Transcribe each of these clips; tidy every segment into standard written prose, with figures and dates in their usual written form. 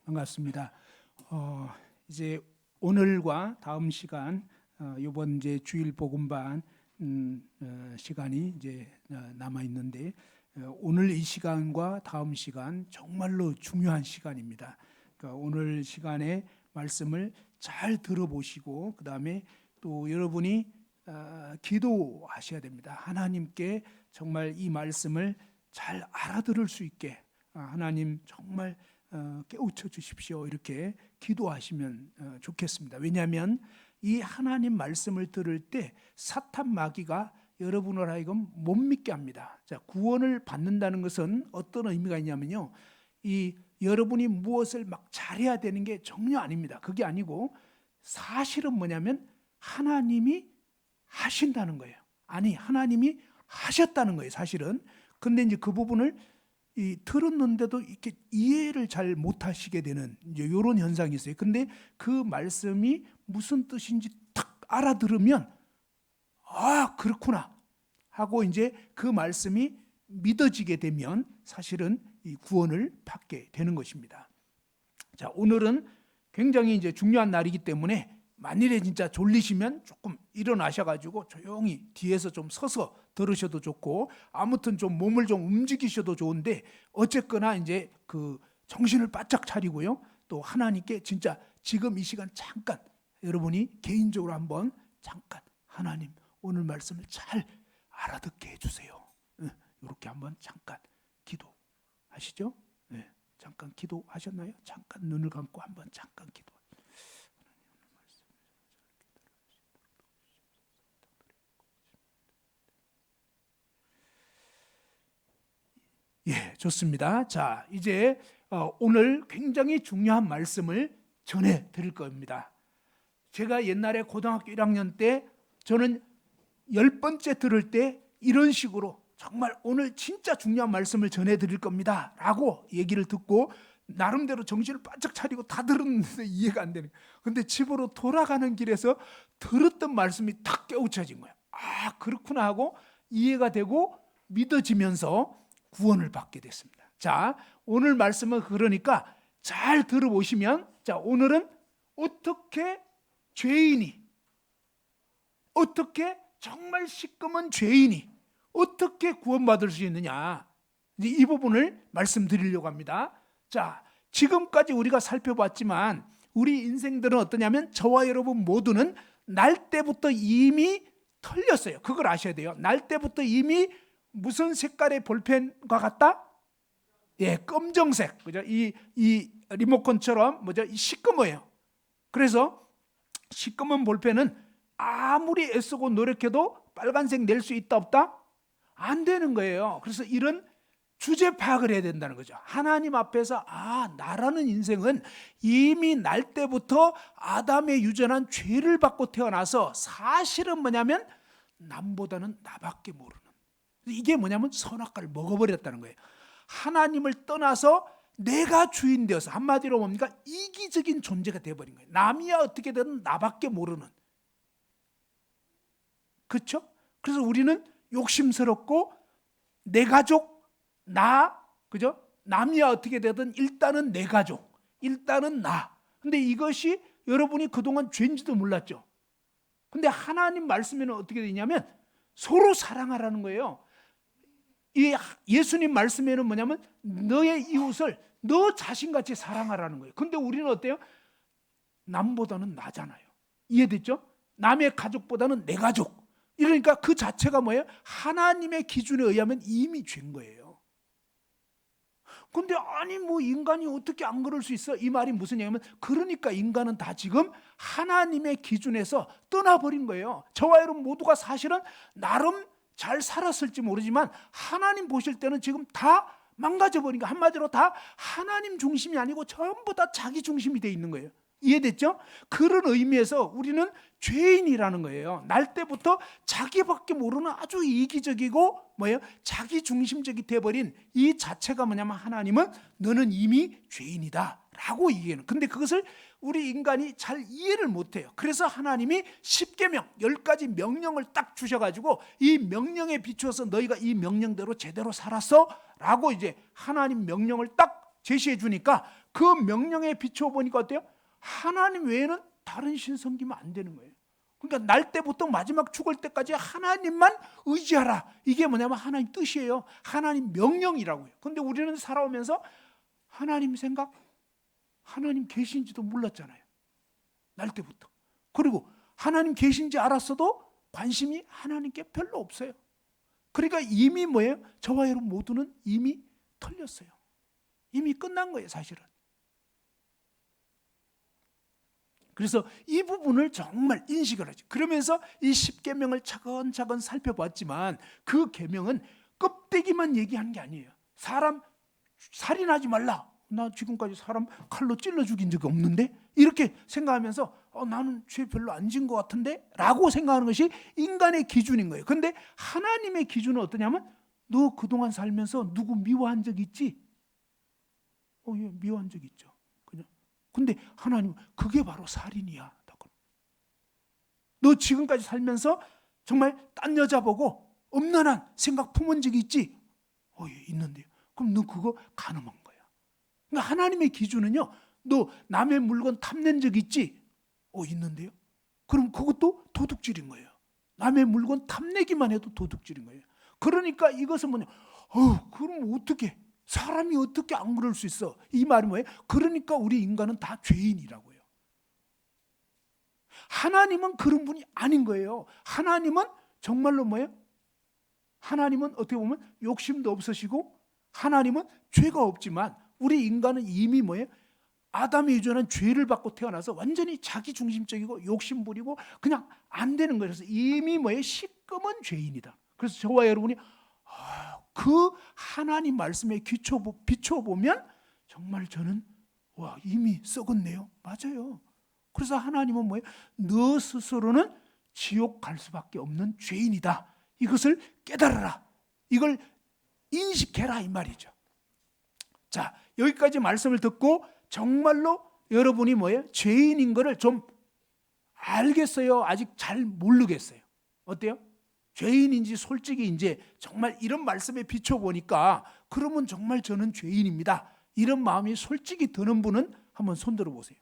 반갑습니다. 이제 오늘과 다음 시간, 이번 이제 주일 복음반 시간이 이제 남아 있는데, 오늘 이 시간과 다음 시간 정말로 중요한 시간입니다. 그러니까 오늘 시간에 말씀을 잘 들어보시고, 그 다음에 또 여러분이 기도하셔야 됩니다. 하나님께 정말 이 말씀을 잘 알아들을 수 있게 하나님 정말 깨우쳐 주십시오. 이렇게 기도하시면 좋겠습니다. 왜냐하면 이 하나님 말씀을 들을 때 사탄 마귀가 여러분을 하여금 못 믿게 합니다. 자, 구원을 받는다는 것은 어떤 의미가 있냐면요, 이 여러분이 무엇을 막 잘해야 되는 게 전혀 아닙니다. 그게 아니고 사실은 뭐냐면 하나님이 하신다는 거예요. 아니, 하나님이 하셨다는 거예요, 사실은. 근데 이제 그 부분을 들었는데도 이렇게 이해를 잘 못하시게 되는 이런 현상이 있어요. 근데 그 말씀이 무슨 뜻인지 딱 알아들으면 그렇구나 하고 이제 그 말씀이 믿어지게 되면 사실은 이 구원을 받게 되는 것입니다. 자, 오늘은 굉장히 이제 중요한 날이기 때문에 만일에 진짜 졸리시면 조금 일어나셔가지고 조용히 뒤에서 좀 서서 들으셔도 좋고, 아무튼 좀 몸을 좀 움직이셔도 좋은데, 어쨌거나 이제 그 정신을 바짝 차리고요, 또 하나님께 진짜 지금 이 시간 잠깐 여러분이 개인적으로 한번 잠깐 하나님 오늘 말씀을 잘 알아듣게 해주세요. 이렇게 한번 잠깐 기도하시죠. 잠깐 기도하셨나요? 잠깐 눈을 감고 한번 잠깐 기도. 예, 좋습니다. 자, 이제 오늘 굉장히 중요한 말씀을 전해 드릴 겁니다. 제가 옛날에 고등학교 1학년 때 저는 10번째 들을 때 이런 식으로 정말 오늘 진짜 중요한 말씀을 전해 드릴 겁니다 라고 얘기를 듣고 나름대로 정신을 바짝 차리고 다 들었는데 이해가 안 되는 거예요. 근데 집으로 돌아가는 길에서 들었던 말씀이 탁 깨우쳐진 거예요. 그렇구나 하고 이해가 되고 믿어지면서 구원을 받게 됐습니다. 자, 오늘 말씀은 그러니까 잘 들어보시면, 자, 오늘은 어떻게 정말 시커먼 죄인이 어떻게 구원받을 수 있느냐, 이 부분을 말씀드리려고 합니다. 자, 지금까지 우리가 살펴봤지만 우리 인생들은 어떠냐면 저와 여러분 모두는 날 때부터 이미 털렸어요. 그걸 아셔야 돼요. 날 때부터 이미 무슨 색깔의 볼펜과 같다? 예, 검정색. 그죠? 이 리모컨처럼 이 시꺼머예요. 그래서 시꺼먼 볼펜은 아무리 애쓰고 노력해도 빨간색 낼 수 있다 없다? 안 되는 거예요. 그래서 이런 주제 파악을 해야 된다는 거죠. 하나님 앞에서 나라는 인생은 이미 날 때부터 아담의 유전한 죄를 받고 태어나서 사실은 뭐냐면 남보다는 나밖에 모르는, 이게 뭐냐면 선악과를 먹어버렸다는 거예요. 하나님을 떠나서 내가 주인 되어서 한마디로 뭡니까? 이기적인 존재가 되어버린 거예요. 남이야 어떻게 되든 나밖에 모르는. 그렇죠? 그래서 우리는 욕심스럽고 내 가족, 그죠? 남이야 어떻게 되든 일단은 내 가족, 일단은 나. 근데 이것이 여러분이 그동안 죄인지도 몰랐죠. 근데 하나님 말씀에는 어떻게 되냐면 서로 사랑하라는 거예요. 이 예수님 말씀에는 뭐냐면 너의 이웃을 너 자신같이 사랑하라는 거예요. 근데 우리는 어때요? 남보다는 나잖아요. 이해됐죠? 남의 가족보다는 내 가족. 이러니까 그 자체가 뭐예요? 하나님의 기준에 의하면 이미 죄인 거예요. 근데 인간이 어떻게 안 그럴 수 있어? 이 말이 무슨 얘기냐면, 그러니까 인간은 다 지금 하나님의 기준에서 떠나버린 거예요. 저와 여러분 모두가 사실은 나름 잘 살았을지 모르지만 하나님 보실 때는 지금 다 망가져버린 거예요. 한마디로 다 하나님 중심이 아니고 전부 다 자기 중심이 돼 있는 거예요. 이해됐죠? 그런 의미에서 우리는 죄인이라는 거예요. 날 때부터 자기밖에 모르는 아주 이기적이고 자기 중심적이 돼버린 이 자체가 뭐냐면 하나님은 너는 이미 죄인이다 라고 얘기하는. 근데 그것을 우리 인간이 잘 이해를 못해요. 그래서 하나님이 10계명 10가지 명령을 딱 주셔가지고 이 명령에 비추어서 너희가 이 명령대로 제대로 살았어 라고 이제 하나님 명령을 딱 제시해 주니까 그 명령에 비추어 보니까 어때요? 하나님 외에는 다른 신 섬기면 안 되는 거예요. 그러니까 날 때부터 마지막 죽을 때까지 하나님만 의지하라. 이게 뭐냐면 하나님 뜻이에요. 하나님 명령이라고요. 그런데 우리는 살아오면서 하나님 생각, 하나님 계신지도 몰랐잖아요. 날 때부터. 그리고 하나님 계신지 알았어도 관심이 하나님께 별로 없어요. 그러니까 이미 뭐예요? 저와 여러분 모두는 이미 털렸어요. 이미 끝난 거예요, 사실은. 그래서 이 부분을 정말 인식을 하죠. 그러면서 이 10계명을 차근차근 살펴봤지만 그 계명은 껍데기만 얘기하는 게 아니에요. 사람 살인하지 말라. 나 지금까지 사람 칼로 찔러 죽인 적이 없는데? 이렇게 생각하면서 나는 죄 별로 안 지은 것 같은데? 라고 생각하는 것이 인간의 기준인 거예요. 그런데 하나님의 기준은 어떠냐면 너 그동안 살면서 누구 미워한 적 있지? 예, 미워한 적 있죠. 근데 하나님 그게 바로 살인이야. 너 지금까지 살면서 정말 딴 여자 보고 음란한 생각 품은 적이 있지? 예, 있는데요. 그럼 너 그거 간음한 거야. 그러니까 하나님의 기준은요. 너 남의 물건 탐낸 적 있지? 있는데요. 그럼 그것도 도둑질인 거예요. 남의 물건 탐내기만 해도 도둑질인 거예요. 그러니까 이것은 뭐냐? 그럼 어떻게? 사람이 어떻게 안 그럴 수 있어? 이 말이 뭐예요? 그러니까 우리 인간은 다 죄인이라고요. 하나님은 그런 분이 아닌 거예요. 하나님은 정말로 뭐예요? 하나님은 어떻게 보면 욕심도 없으시고 하나님은 죄가 없지만 우리 인간은 이미 뭐예요? 아담이 유전한 죄를 받고 태어나서 완전히 자기 중심적이고 욕심 부리고 그냥 안 되는 거예요. 그래서 이미 뭐예요? 시꺼먼 죄인이다. 그래서 저와 여러분이 그 하나님 말씀에 비춰보면 정말 저는 이미 썩었네요. 맞아요. 그래서 하나님은 뭐예요? 너 스스로는 지옥 갈 수밖에 없는 죄인이다. 이것을 깨달아라. 이걸 인식해라 이 말이죠. 자, 여기까지 말씀을 듣고 정말로 여러분이 뭐예요? 죄인인 거를 좀 알겠어요? 아직 잘 모르겠어요? 어때요? 죄인인지 솔직히 이제 정말 이런 말씀에 비춰보니까 그러면 정말 저는 죄인입니다. 이런 마음이 솔직히 드는 분은 한번 손 들어보세요.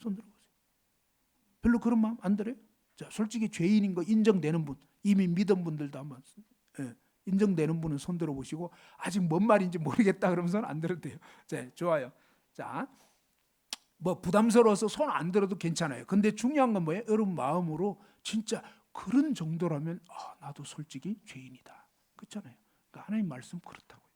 손 들어보세요. 별로 그런 마음 안 들어요? 자, 솔직히 죄인인 거 인정되는 분, 이미 믿은 분들도 한번 인정되는 분은 손 들어보시고 아직 뭔 말인지 모르겠다 그러면 손 안 들어도 돼요. 자, 좋아요. 자, 뭐 부담스러워서 손 안 들어도 괜찮아요. 근데 중요한 건 뭐예요? 여러분 마음으로 진짜 그런 정도라면 나도 솔직히 죄인이다. 그렇잖아요. 그러니까 하나님 말씀 그렇다고요.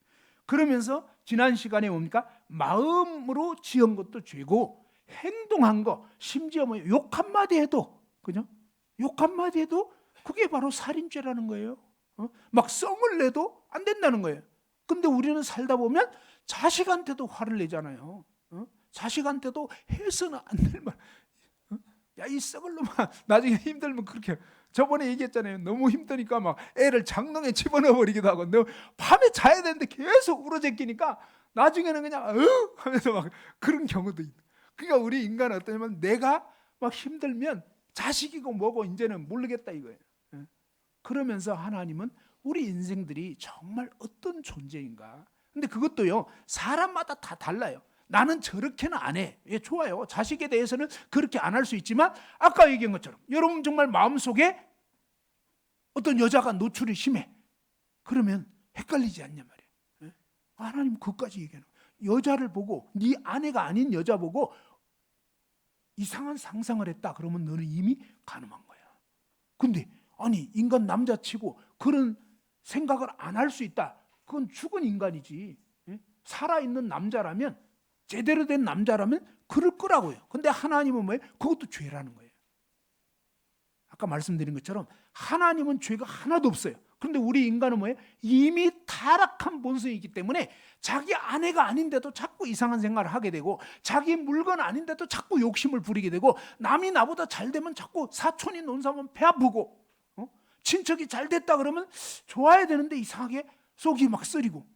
그러면서 지난 시간에 뭡니까? 마음으로 지은 것도 죄고 행동한 거 심지어 뭐 욕 한마디 해도 그죠? 욕 한마디 해도 그게 바로 살인죄라는 거예요. 막 썽을 내도 안 된다는 거예요. 근데 우리는 살다 보면 자식한테도 화를 내잖아요. 자식한테도 해서는 안 될 말. 야, 이 썩을 놈아. 나중에 힘들면 그렇게. 저번에 얘기했잖아요. 너무 힘드니까 막 애를 장롱에 집어넣어 버리기도 하고 밤에 자야 되는데 계속 울어제끼니까 나중에는 그냥 하면서 막 그런 경우도 있고. 그러니까 우리 인간은 어떠냐면 내가 막 힘들면 자식이고 뭐고 이제는 모르겠다 이거예요. 그러면서 하나님은 우리 인생들이 정말 어떤 존재인가. 근데 그것도요 사람마다 다 달라요. 나는 저렇게는 안 해. 예, 좋아요. 자식에 대해서는 그렇게 안 할 수 있지만 아까 얘기한 것처럼 여러분 정말 마음속에 어떤 여자가 노출이 심해. 그러면 헷갈리지 않냐 말이에요. 예? 하나님 그것까지 얘기하는 거예요. 여자를 보고 네 아내가 아닌 여자 보고 이상한 상상을 했다. 그러면 너는 이미 간음한 거야. 근데 아니 인간 남자치고 그런 생각을 안 할 수 있다. 그건 죽은 인간이지. 예? 살아있는 남자라면 제대로 된 남자라면 그럴 거라고요. 근데 하나님은 뭐예요? 그것도 죄라는 거예요. 아까 말씀드린 것처럼 하나님은 죄가 하나도 없어요. 그런데 우리 인간은 뭐예요? 이미 타락한 본성이기 때문에 자기 아내가 아닌데도 자꾸 이상한 생각을 하게 되고 자기 물건 아닌데도 자꾸 욕심을 부리게 되고 남이 나보다 잘 되면 자꾸 사촌이 논사하면 배 아프고 친척이 잘 됐다 그러면 좋아야 되는데 이상하게 속이 막 쓰리고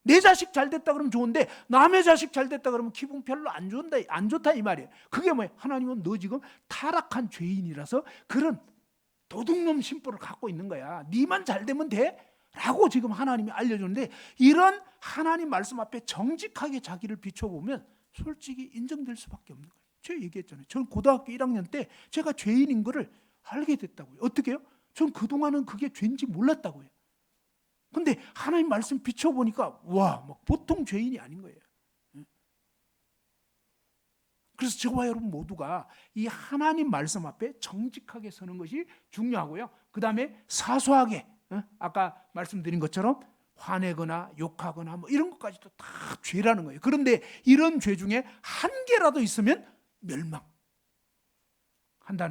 내 자식 잘 됐다 그러면 좋은데 남의 자식 잘 됐다 그러면 기분 별로 안 좋다 이 말이에요. 그게 뭐예요? 하나님은 너 지금 타락한 죄인이라서 그런 도둑놈 심보를 갖고 있는 거야. 네만 잘 되면 돼? 라고 지금 하나님이 알려주는데, 이런 하나님 말씀 앞에 정직하게 자기를 비춰보면 솔직히 인정될 수밖에 없는 거예요. 제가 얘기했잖아요. 저는 고등학교 1학년 때 제가 죄인인 거를 알게 됐다고요. 어떻게 해요? 전 그동안은 그게 죄인지 몰랐다고요. 근데 하나님 말씀 비춰보니까 와, 막 보통 죄인이 아닌 거예요. 그래서 저와 여러분 모두가 이 하나님 말씀 앞에 정직하게 서는 것이 중요하고요. 그 다음에 사소하게, 아까 말씀드린 것처럼 화내거나 욕하거나 뭐 이런 것까지도 다 죄라는 거예요. 그런데 이런 죄 중에 한 개라도 있으면 멸망한다는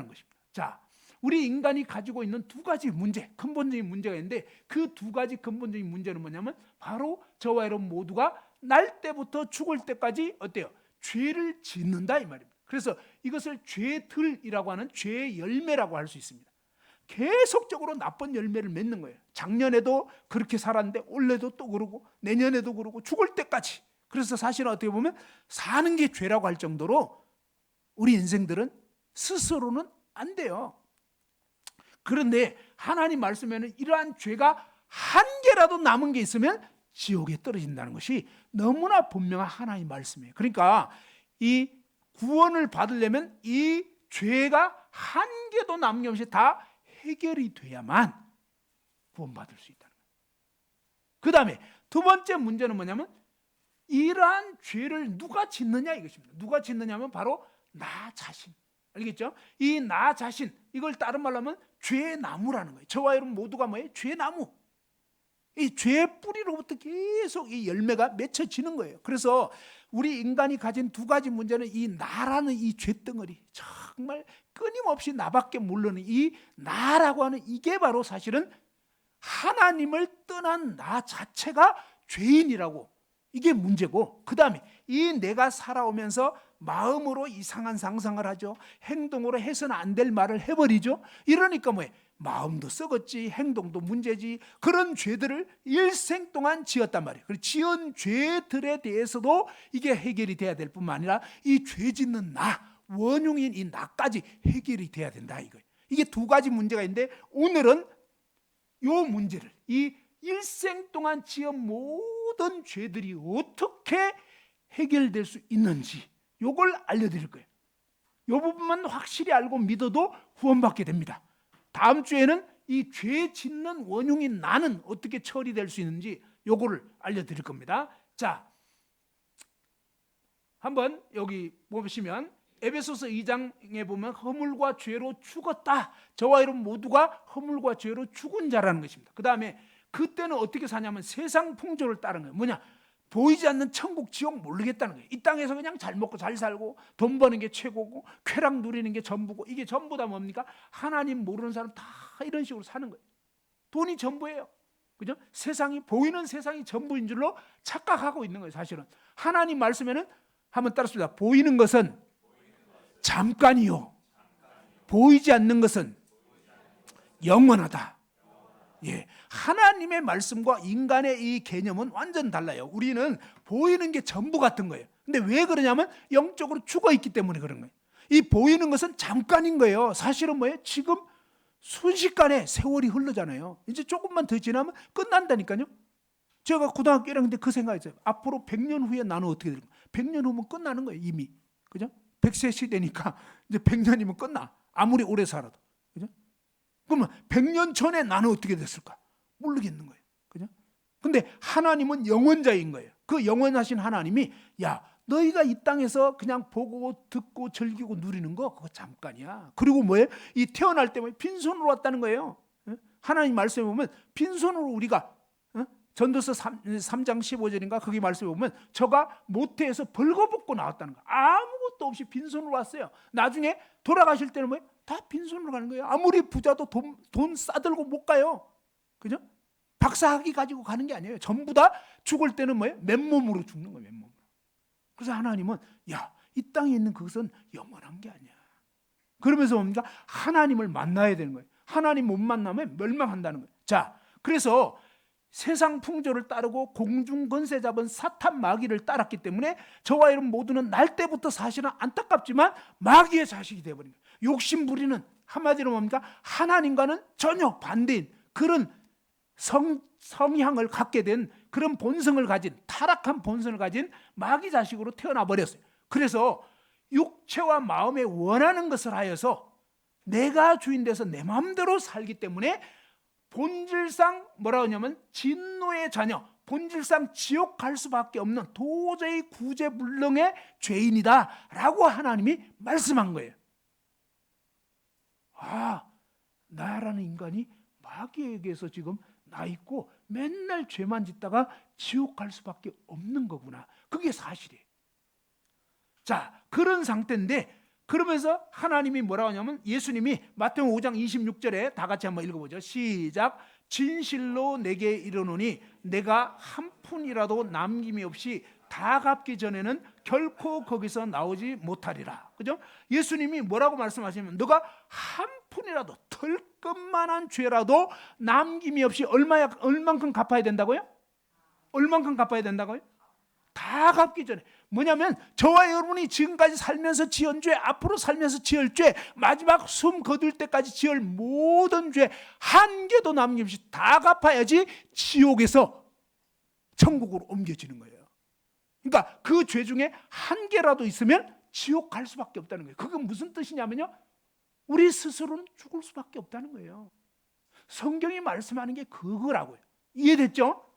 것입니다. 자, 우리 인간이 가지고 있는 두 가지 문제, 근본적인 문제가 있는데, 그 두 가지 근본적인 문제는 뭐냐면 바로 저와 여러분 모두가 날 때부터 죽을 때까지 어때요? 죄를 짓는다 이 말입니다. 그래서 이것을 죄들이라고 하는 죄의 열매라고 할 수 있습니다. 계속적으로 나쁜 열매를 맺는 거예요. 작년에도 그렇게 살았는데 올해도 또 그러고 내년에도 그러고 죽을 때까지. 그래서 사실은 어떻게 보면 사는 게 죄라고 할 정도로 우리 인생들은 스스로는 안 돼요. 그런데 하나님 말씀에는 이러한 죄가 한 개라도 남은 게 있으면 지옥에 떨어진다는 것이 너무나 분명한 하나님 말씀이에요. 그러니까 이 구원을 받으려면 이 죄가 한 개도 남김없이 다 해결이 돼야만 구원받을 수 있다는 거예요. 그 다음에 두 번째 문제는 뭐냐면 이러한 죄를 누가 짓느냐 이것입니다. 누가 짓느냐면 바로 나 자신. 알겠죠? 이 나 자신, 이걸 다른 말로 하면 죄의 나무라는 거예요. 저와 여러분 모두가 뭐예요? 죄의 나무. 이 죄의 뿌리로부터 계속 이 열매가 맺혀지는 거예요. 그래서 우리 인간이 가진 두 가지 문제는 이 나라는 이 죄덩어리, 정말 끊임없이 나밖에 모르는 이 나라고 하는 이게 바로 사실은 하나님을 떠난 나 자체가 죄인이라고, 이게 문제고, 그 다음에 이 내가 살아오면서 마음으로 이상한 상상을 하죠. 행동으로 해서는 안 될 말을 해버리죠. 이러니까 뭐예요? 마음도 썩었지, 행동도 문제지. 그런 죄들을 일생 동안 지었단 말이에요. 그리고 지은 죄들에 대해서도 이게 해결이 돼야 될 뿐만 아니라 이 죄 짓는 나, 원흉인 이 나까지 해결이 돼야 된다 이거예요. 이게 두 가지 문제가 있는데, 오늘은 이 문제를, 이 일생 동안 지은 모든 죄들이 어떻게 해결될 수 있는지 이걸 알려드릴 거예요. 이 부분만 확실히 알고 믿어도 구원받게 됩니다. 다음 주에는 이 죄 짓는 원흉인 나는 어떻게 처리될 수 있는지 요거를 알려드릴 겁니다. 자, 한번 여기 보시면 에베소서 2장에 보면 허물과 죄로 죽었다. 저와 여러분 모두가 허물과 죄로 죽은 자라는 것입니다. 그 다음에 그때는 어떻게 사냐면 세상 풍조를 따른 거예요. 뭐냐? 보이지 않는 천국 지옥 모르겠다는 거예요. 이 땅에서 그냥 잘 먹고 잘 살고 돈 버는 게 최고고 쾌락 누리는 게 전부고, 이게 전부 다 뭡니까? 하나님 모르는 사람 다 이런 식으로 사는 거예요. 돈이 전부예요. 그죠? 세상이, 보이는 세상이 전부인 줄로 착각하고 있는 거예요. 사실은 하나님 말씀에는 한번 따라합니다. 보이는 것은 잠깐이요, 보이지 않는 것은 영원하다. 예, 하나님의 말씀과 인간의 이 개념은 완전 달라요. 우리는 보이는 게 전부 같은 거예요. 근데 왜 그러냐면 영적으로 죽어 있기 때문에 그런 거예요. 이 보이는 것은 잠깐인 거예요. 사실은 뭐예요? 지금 순식간에 세월이 흐르잖아요. 이제 조금만 더 지나면 끝난다니까요. 제가 고등학교 1학년 때 그 생각했어요. 앞으로 100년 후에 나는 어떻게 될까? 100년 후면 끝나는 거예요, 이미. 그죠? 100세 시대니까 이제 100년이면 끝나. 아무리 오래 살아도. 그죠? 그러면 100년 전에 나는 어떻게 됐을까? 모르겠는 거예요. 그죠? 근데 하나님은 영원자인 거예요. 그 영원하신 하나님이, 야, 너희가 이 땅에서 그냥 보고 듣고 즐기고 누리는 거 그거 잠깐이야. 그리고 뭐예요? 이 태어날 때 빈손으로 왔다는 거예요. 하나님 말씀에 보면 빈손으로 우리가, 전도서 3장 15절인가 거기 말씀에 보면 저가 모태에서 벌거벗고 나왔다는 거예요. 아무것도 없이 빈손으로 왔어요. 나중에 돌아가실 때는 뭐예요? 다 빈손으로 가는 거예요. 아무리 부자도 돈 싸들고 못 가요. 그죠? 박사학위 가지고 가는 게 아니에요. 전부 다 죽을 때는 뭐예요? 맨몸으로 죽는 거예요. 맨몸으로. 그래서 하나님은, 야, 이 땅에 있는 그것은 영원한 게 아니야. 그러면서 뭡니까? 하나님을 만나야 되는 거예요. 하나님 못 만나면 멸망한다는 거예요. 자, 그래서 세상 풍조를 따르고 공중 권세 잡은 사탄 마귀를 따랐기 때문에 저와 여러분 모두는 날 때부터 사실은 안타깝지만 마귀의 자식이 되어버린 거예요. 욕심 부리는, 한마디로 뭡니까? 하나님과는 전혀 반대인 그런 성향을 갖게 된 그런 본성을 가진, 타락한 본성을 가진 마귀 자식으로 태어나 버렸어요. 그래서 육체와 마음에 원하는 것을 하여서 내가 주인 돼서 내 마음대로 살기 때문에 본질상 뭐라고 하냐면 진노의 자녀, 본질상 지옥 갈 수밖에 없는 도저히 구제불능의 죄인이다 라고 하나님이 말씀한 거예요. 아, 나라는 인간이 마귀에게서 지금 나 있고 맨날 죄만 짓다가 지옥 갈 수밖에 없는 거구나. 그게 사실이에요. 자, 그런 상태인데, 그러면서 하나님이 뭐라고 하냐면 예수님이 마태복음 5장 26절에 다 같이 한번 읽어보죠. 시작. 진실로 내게 이르노니 내가 한 푼이라도 남김이 없이 다 갚기 전에는 결코 거기서 나오지 못하리라. 그죠? 예수님이 뭐라고 말씀하시냐면 너가 한 푼이라도 털끝만한 죄라도 남김이 없이 얼만큼 갚아야 된다고요? 얼만큼 갚아야 된다고요? 다 갚기 전에. 뭐냐면 저와 여러분이 지금까지 살면서 지은 죄, 앞으로 살면서 지을 죄, 마지막 숨 거둘 때까지 지을 모든 죄 한 개도 남김없이 다 갚아야지 지옥에서 천국으로 옮겨지는 거예요. 그러니까 그 죄 중에 한 개라도 있으면 지옥 갈 수밖에 없다는 거예요. 그건 무슨 뜻이냐면요, 우리 스스로는 죽을 수밖에 없다는 거예요. 성경이 말씀하는 게 그거라고요. 이해됐죠?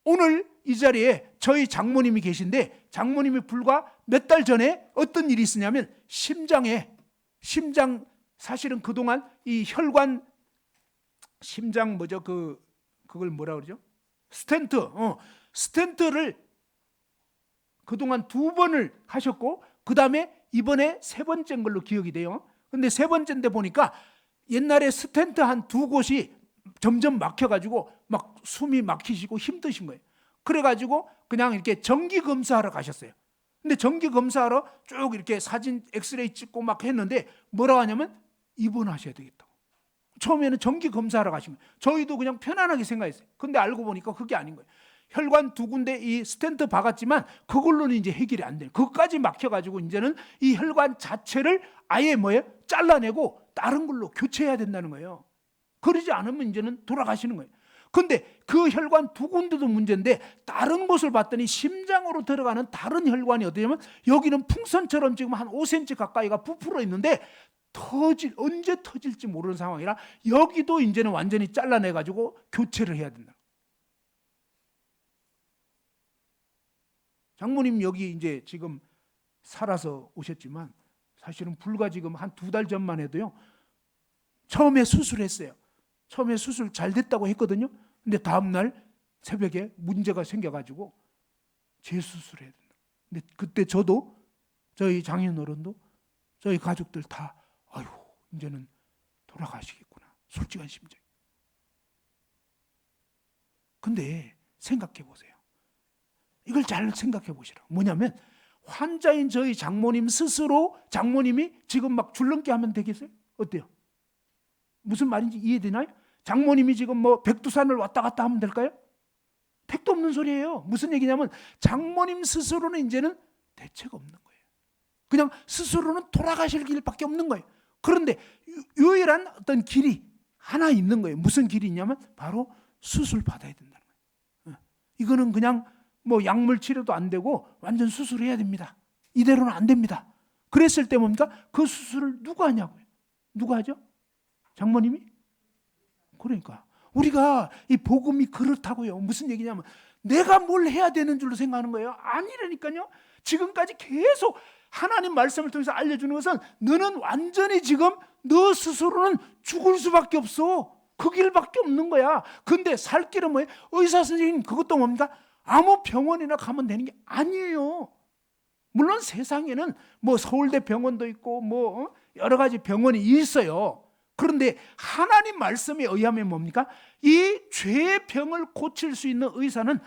오늘 이 자리에 저희 장모님이 계신데, 장모님이 불과 몇 달 전에 어떤 일이 있었냐면 심장, 사실은 그동안 이 혈관, 심장 뭐죠? 그걸 뭐라 그러죠? 스텐트를 그동안 2번을 하셨고, 그 다음에 이번에 3번째인 걸로 기억이 돼요. 근데 3번째인데 보니까 옛날에 스텐트 한 2곳이 점점 막혀가지고 막 숨이 막히시고 힘드신 거예요. 그래가지고 그냥 이렇게 정기 검사하러 가셨어요. 근데 정기 검사하러 쭉 이렇게 사진 엑스레이 찍고 막 했는데 뭐라고 하냐면 입원하셔야 되겠다고. 처음에는 정기 검사하러 가신 거예요. 저희도 그냥 편안하게 생각했어요. 근데 알고 보니까 그게 아닌 거예요. 혈관 2군데 이 스텐트 박았지만 그걸로는 이제 해결이 안 돼요. 그것까지 막혀가지고 이제는 이 혈관 자체를 아예 잘라내고 다른 걸로 교체해야 된다는 거예요. 그러지 않으면 이제는 돌아가시는 거예요. 근데 그 혈관 2군데도 문제인데 다른 곳을 봤더니 심장으로 들어가는 다른 혈관이 어떠냐면 여기는 풍선처럼 지금 한 5cm 가까이가 부풀어 있는데 언제 터질지 모르는 상황이라 여기도 이제는 완전히 잘라내가지고 교체를 해야 된다. 장모님 여기 이제 지금 살아서 오셨지만 사실은 불과 지금 한 2달 전만 해도요, 처음에 수술했어요. 처음에 수술 잘 됐다고 했거든요. 근데 다음날 새벽에 문제가 생겨가지고 재수술해야 된다. 근데 그때 저도, 저희 장인어른도, 저희 가족들 다 아유 이제는 돌아가시겠구나, 솔직한 심정. 근데 생각해 보세요. 이걸 잘 생각해 보시라. 뭐냐면 환자인 저희 장모님 스스로, 장모님이 지금 막 줄넘기 하면 되겠어요? 어때요? 무슨 말인지 이해되나요? 장모님이 지금 백두산을 왔다 갔다 하면 될까요? 택도 없는 소리예요. 무슨 얘기냐면 장모님 스스로는 이제는 대책 없는 거예요. 그냥 스스로는 돌아가실 길밖에 없는 거예요. 그런데 유일한 어떤 길이 하나 있는 거예요. 무슨 길이 있냐면 바로 수술 받아야 된다는 거예요. 이거는 그냥 약물 치료도 안 되고 완전 수술해야 됩니다. 이대로는 안 됩니다. 그랬을 때 뭡니까? 그 수술을 누가 하냐고요? 누가 하죠? 장모님이? 그러니까 우리가 이 복음이 그렇다고요. 무슨 얘기냐면 내가 뭘 해야 되는 줄로 생각하는 거예요. 아니라니까요. 지금까지 계속 하나님 말씀을 통해서 알려주는 것은 너는 완전히 지금 너 스스로는 죽을 수밖에 없어. 그 길밖에 없는 거야. 근데 살 길은 뭐예요? 의사 선생님 그것도 뭡니까? 아무 병원이나 가면 되는 게 아니에요. 물론 세상에는 서울대 병원도 있고 여러 가지 병원이 있어요. 그런데 하나님 말씀에 의하면 뭡니까? 이 죄의 병을 고칠 수 있는 의사는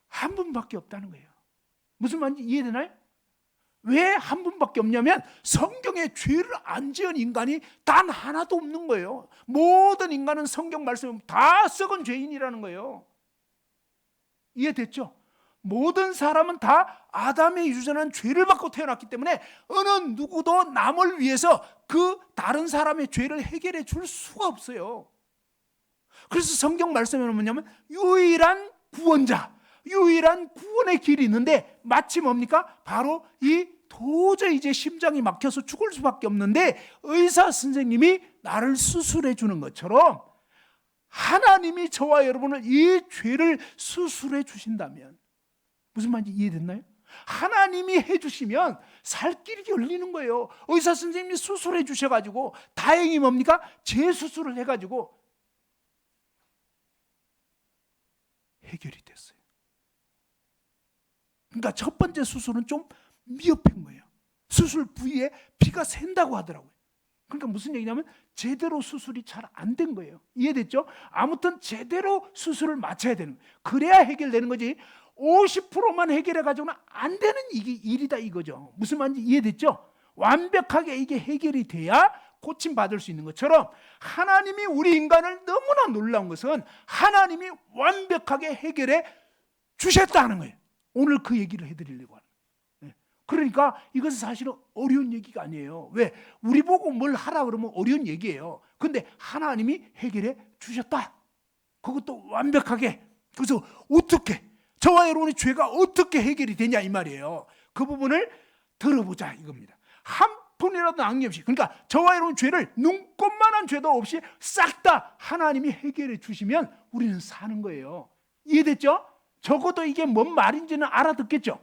한 분밖에 없다는 거예요. 무슨 말인지 이해되나요? 왜 한 분밖에 없냐면 성경에 죄를 안 지은 인간이 단 하나도 없는 거예요. 모든 인간은 성경 말씀에 다 썩은 죄인이라는 거예요. 이해됐죠? 모든 사람은 다 아담의 유전한 죄를 받고 태어났기 때문에 어느 누구도 남을 위해서 그 다른 사람의 죄를 해결해 줄 수가 없어요. 그래서 성경 말씀에는 뭐냐면 유일한 구원자, 유일한 구원의 길이 있는데 마치 뭡니까? 바로 이 도저히 이제 심장이 막혀서 죽을 수밖에 없는데 의사 선생님이 나를 수술해 주는 것처럼 하나님이 저와 여러분을 이 죄를 수술해 주신다면, 무슨 말인지 이해됐나요? 하나님이 해주시면 살 길이 열리는 거예요. 의사 선생님이 수술해 주셔가지고 다행히 뭡니까? 재수술을 해가지고 해결이 됐어요. 그러니까 첫 번째 수술은 좀 미흡한 거예요. 수술 부위에 피가 샌다고 하더라고요. 그러니까 무슨 얘기냐면 제대로 수술이 잘 안 된 거예요. 이해됐죠? 아무튼 제대로 수술을 맞춰야 되는 거예요. 그래야 해결되는 거지 50%만 해결해가지고는 안 되는 이게 일이다 이거죠. 무슨 말인지 이해됐죠? 완벽하게 이게 해결이 돼야 고침받을 수 있는 것처럼 하나님이 우리 인간을 너무나 놀라운 것은 하나님이 완벽하게 해결해 주셨다는 거예요. 오늘 그 얘기를 해드리려고 하는 거예요. 그러니까 이것은 사실은 어려운 얘기가 아니에요. 왜? 우리 보고 뭘 하라 그러면 어려운 얘기예요. 근데 하나님이 해결해 주셨다. 그것도 완벽하게. 그래서 어떻게, 저와 여러분의 죄가 어떻게 해결이 되냐 이 말이에요. 그 부분을 들어보자 이겁니다. 한 푼이라도 낭비 없이, 그러니까 저와 여러분 죄를 눈꼽만한 죄도 없이 싹 다 하나님이 해결해 주시면 우리는 사는 거예요. 이해됐죠? 적어도 이게 뭔 말인지는 알아듣겠죠?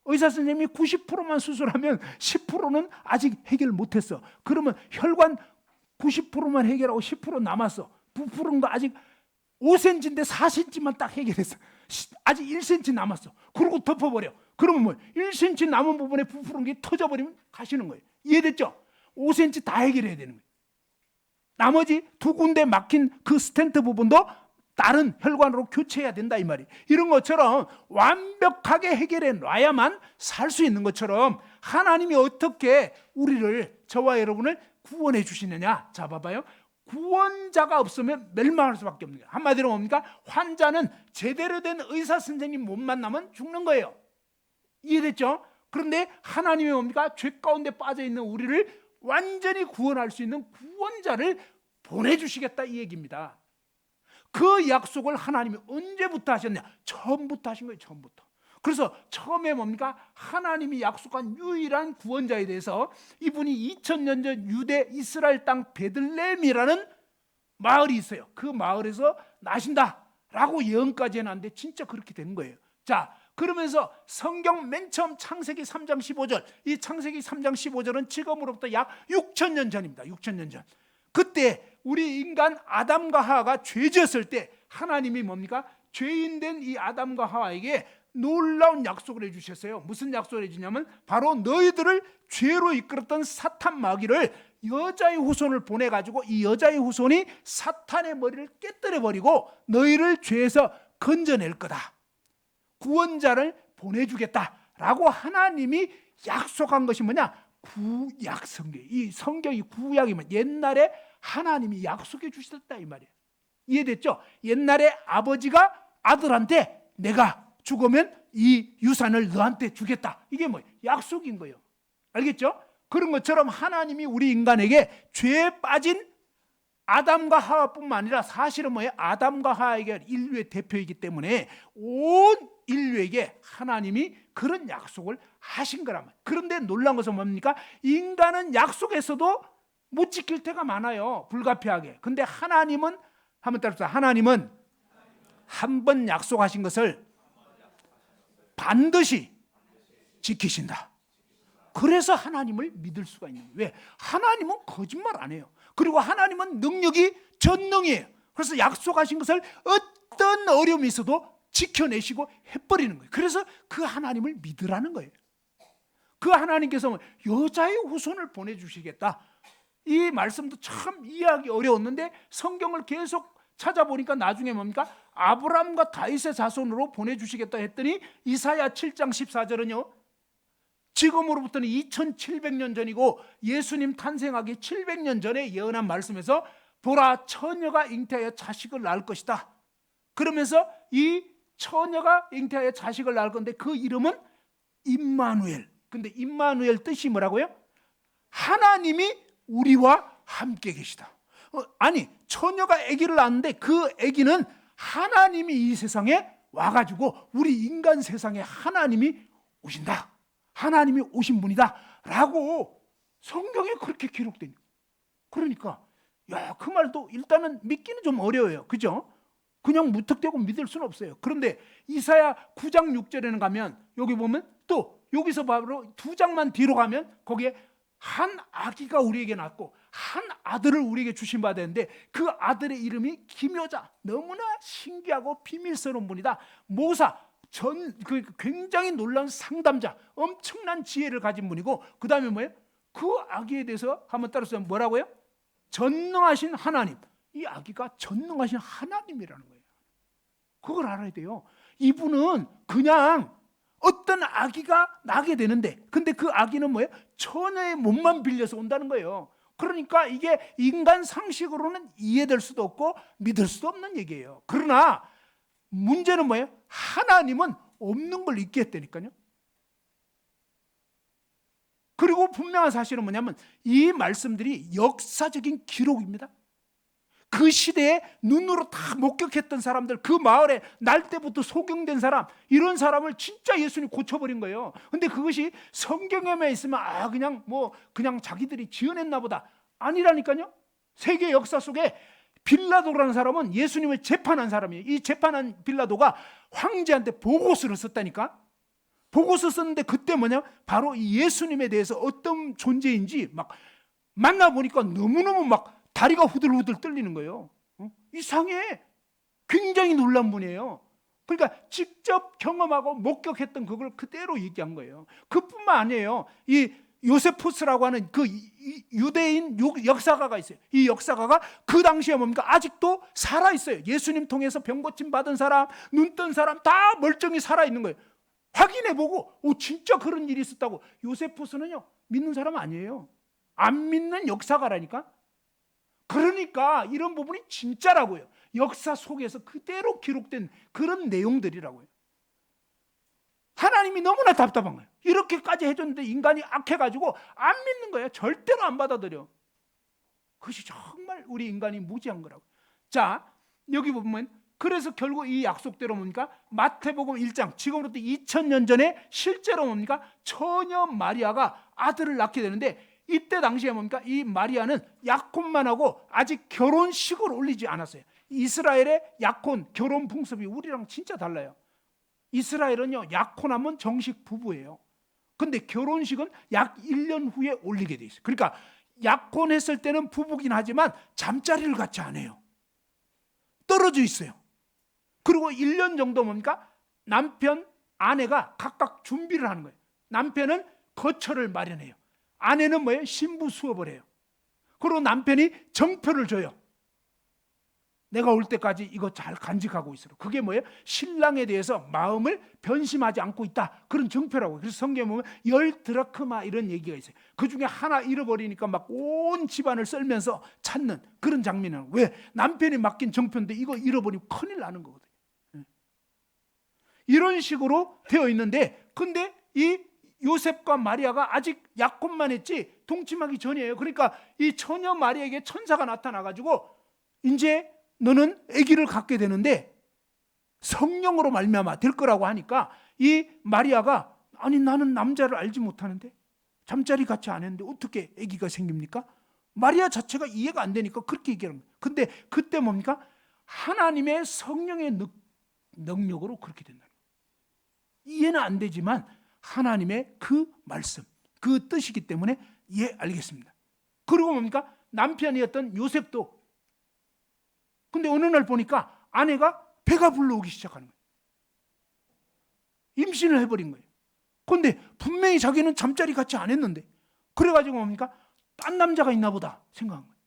의사 선생님이 90%만 수술하면 10%는 아직 해결 못했어. 그러면 혈관 90%만 해결하고 10% 남았어. 부풀은 거 아직 5cm인데 4cm만 딱 해결했어. 아직 1cm 남았어. 그러고 덮어버려. 그러면 뭐 1cm 남은 부분에 부풀은 게 터져버리면 가시는 거예요. 이해됐죠? 5cm 다 해결해야 되는 거예요. 나머지 두 군데 막힌 그 스텐트 부분도 다른 혈관으로 교체해야 된다 이 말이에요. 이런 것처럼 완벽하게 해결해 놔야만 살 수 있는 것처럼 하나님이 어떻게 우리를, 저와 여러분을 구원해 주시느냐. 자 봐봐요. 구원자가 없으면 멸망할 수밖에 없는 거예요. 한마디로 뭡니까? 환자는 제대로 된 의사 선생님 못 만나면 죽는 거예요. 이해됐죠? 그런데 하나님이 뭡니까? 죄 가운데 빠져있는 우리를 완전히 구원할 수 있는 구원자를 보내주시겠다 이 얘기입니다. 그 약속을 하나님이 언제부터 하셨냐? 처음부터 하신 거예요. 처음부터. 그래서 처음에 뭡니까? 하나님이 약속한 유일한 구원자에 대해서 이분이 2000년 전 유대 이스라엘 땅 베들레헴이라는 마을이 있어요. 그 마을에서 나신다라고 예언까지 해놨는데 진짜 그렇게 된 거예요. 자, 그러면서 성경 맨 처음 창세기 3장 15절, 이 창세기 3장 15절은 지금으로부터 약 6000년 전입니다. 6000년 전. 그때 우리 인간 아담과 하와가 죄지었을 때 하나님이 뭡니까? 죄인된 이 아담과 하와에게 놀라운 약속을 해주셨어요. 무슨 약속을 해주냐면 바로 너희들을 죄로 이끌었던 사탄 마귀를 여자의 후손을 보내가지고 이 여자의 후손이 사탄의 머리를 깨뜨려버리고 너희를 죄에서 건져낼 거다. 구원자를 보내주겠다라고 하나님이 약속한 것이 뭐냐? 구약 성경. 이 성경이 구약이면 옛날에 하나님이 약속해 주셨다 이 말이에요. 이해됐죠? 옛날에 아버지가 아들한테 내가 죽으면 이 유산을 너한테 주겠다. 이게 뭐예요? 약속인 거예요. 알겠죠? 그런 것처럼 하나님이 우리 인간에게 죄에 빠진 아담과 하와뿐만 아니라 사실은 뭐예요? 아담과 하와에게 인류의 대표이기 때문에 온 인류에게 하나님이 그런 약속을 하신 거란 말이에요. 그런데 놀라운 것은 뭡니까? 인간은 약속에서도 못 지킬 때가 많아요. 불가피하게. 근데 하나님은, 한번 따라서 하나님은 한 번 약속하신 것을 반드시 지키신다. 그래서 하나님을 믿을 수가 있는 거예요. 왜? 하나님은 거짓말 안 해요. 그리고 하나님은 능력이 전능이에요. 그래서 약속하신 것을 어떤 어려움이 있어도 지켜내시고 해버리는 거예요. 그래서 그 하나님을 믿으라는 거예요. 그 하나님께서 여자의 후손을 보내주시겠다. 이 말씀도 참 이해하기 어려웠는데 성경을 계속 찾아보니까 나중에 뭡니까? 아브라함과 다윗의 자손으로 보내주시겠다 했더니 이사야 7장 14절은요. 지금으로부터는 2700년 전이고 예수님 탄생하기 700년 전에 예언한 말씀에서 보라 처녀가 잉태하여 자식을 낳을 것이다. 그러면서 이 처녀가 잉태하여 자식을 낳을 건데 그 이름은 임마누엘. 근데 임마누엘 뜻이 뭐라고요? 하나님이 우리와 함께 계시다. 아니, 처녀가 아기를 낳았는데 그 아기는 하나님이 이 세상에 와가지고 우리 인간 세상에 하나님이 오신다, 하나님이 오신 분이다 라고 성경에 그렇게 기록된. 그러니까 야, 그 말도 일단은 믿기는 좀 어려워요. 그죠? 그냥 무턱대고 믿을 수는 없어요. 그런데 이사야 9장 6절에는 가면 여기 보면 또 여기서 바로 2장만 뒤로 가면 거기에 한 아기가 우리에게 낳고 한 아들을 우리에게 주신 바 되는데 그 아들의 이름이 기묘자, 너무나 신기하고 비밀스러운 분이다. 모사, 굉장히 놀라운 상담자, 엄청난 지혜를 가진 분이고, 그 다음에 뭐예요? 그 아기에 대해서 한번 따라서 뭐라고요? 전능하신 하나님. 이 아기가 전능하신 하나님이라는 거예요. 그걸 알아야 돼요. 이분은 그냥 어떤 아기가 나게 되는데, 근데 그 아기는 뭐예요? 처녀의 몸만 빌려서 온다는 거예요. 그러니까 이게 인간 상식으로는 이해될 수도 없고 믿을 수도 없는 얘기예요. 그러나 문제는 뭐예요? 하나님은 없는 걸 있게 했다니까요. 그리고 분명한 사실은 뭐냐면 이 말씀들이 역사적인 기록입니다. 그 시대에 눈으로 다 목격했던 사람들, 그 마을에 날 때부터 소경된 사람, 이런 사람을 진짜 예수님이 고쳐버린 거예요. 근데 그것이 성경에만 있으면 그냥 자기들이 지어냈나 보다. 아니라니까요. 세계 역사 속에 빌라도라는 사람은 예수님을 재판한 사람이에요. 이 재판한 빌라도가 황제한테 보고서를 썼다니까. 보고서 썼는데 그때 바로 이 예수님에 대해서 어떤 존재인지 막 만나보니까 너무너무 막 다리가 후들후들 떨리는 거예요. 이상해. 굉장히 놀란 분이에요. 그러니까 직접 경험하고 목격했던 그걸 그대로 얘기한 거예요. 그뿐만 아니에요. 이 요세푸스라고 하는 그 유대인 역사가가 있어요. 이 역사가가 그 당시에 아직도 살아있어요. 예수님 통해서 병고침 받은 사람, 눈 뜬 사람 다 멀쩡히 살아있는 거예요. 확인해보고 진짜 그런 일이 있었다고. 요세푸스는요, 믿는 사람 아니에요. 안 믿는 역사가라니까. 그러니까 이런 부분이 진짜라고요. 역사 속에서 그대로 기록된 그런 내용들이라고요. 하나님이 너무나 답답한 거예요. 이렇게까지 해줬는데 인간이 악해가지고 안 믿는 거예요. 절대로 안 받아들여. 그것이 정말 우리 인간이 무지한 거라고. 자, 여기 보면 그래서 결국 이 약속대로 마태복음 1장, 지금부터 2000년 전에 실제로 처녀 마리아가 아들을 낳게 되는데, 이때 당시에 이 마리아는 약혼만 하고 아직 결혼식을 올리지 않았어요. 이스라엘의 약혼, 결혼 풍습이 우리랑 진짜 달라요. 이스라엘은요, 약혼하면 정식 부부예요. 근데 결혼식은 약 1년 후에 올리게 돼 있어요. 그러니까 약혼했을 때는 부부긴 하지만 잠자리를 같이 안 해요. 떨어져 있어요. 그리고 1년 정도 남편, 아내가 각각 준비를 하는 거예요. 남편은 거처를 마련해요. 아내는 신부 수업을 해요. 그리고 남편이 정표를 줘요. 내가 올 때까지 이거 잘 간직하고 있으라. 그게 신랑에 대해서 마음을 변심하지 않고 있다. 그런 정표라고. 그래서 성경에 보면 10드라크마 이런 얘기가 있어요. 그 중에 하나 잃어버리니까 막 온 집안을 썰면서 찾는 그런 장면이에요. 왜? 남편이 맡긴 정표인데 이거 잃어버리면 큰일 나는 거거든요. 이런 식으로 되어 있는데, 근데 이 요셉과 마리아가 아직 약혼만 했지 동침하기 전이에요. 그러니까 이 처녀 마리아에게 천사가 나타나가지고 이제 너는 아기를 갖게 되는데 성령으로 말미암아 될 거라고 하니까, 이 마리아가 아니 나는 남자를 알지 못하는데 잠자리 같이 안 했는데 어떻게 아기가 생깁니까? 마리아 자체가 이해가 안 되니까 그렇게 얘기하는 거예요. 근데 그때 하나님의 성령의 능력으로 그렇게 된다. 이해는 안 되지만 하나님의 그 말씀, 그 뜻이기 때문에 알겠습니다. 그리고 남편이었던 요셉도, 근데 어느 날 보니까 아내가 배가 불러오기 시작하는 거예요. 임신을 해버린 거예요. 그런데 분명히 자기는 잠자리 같이 안 했는데, 그래가지고 딴 남자가 있나 보다 생각한 거예요.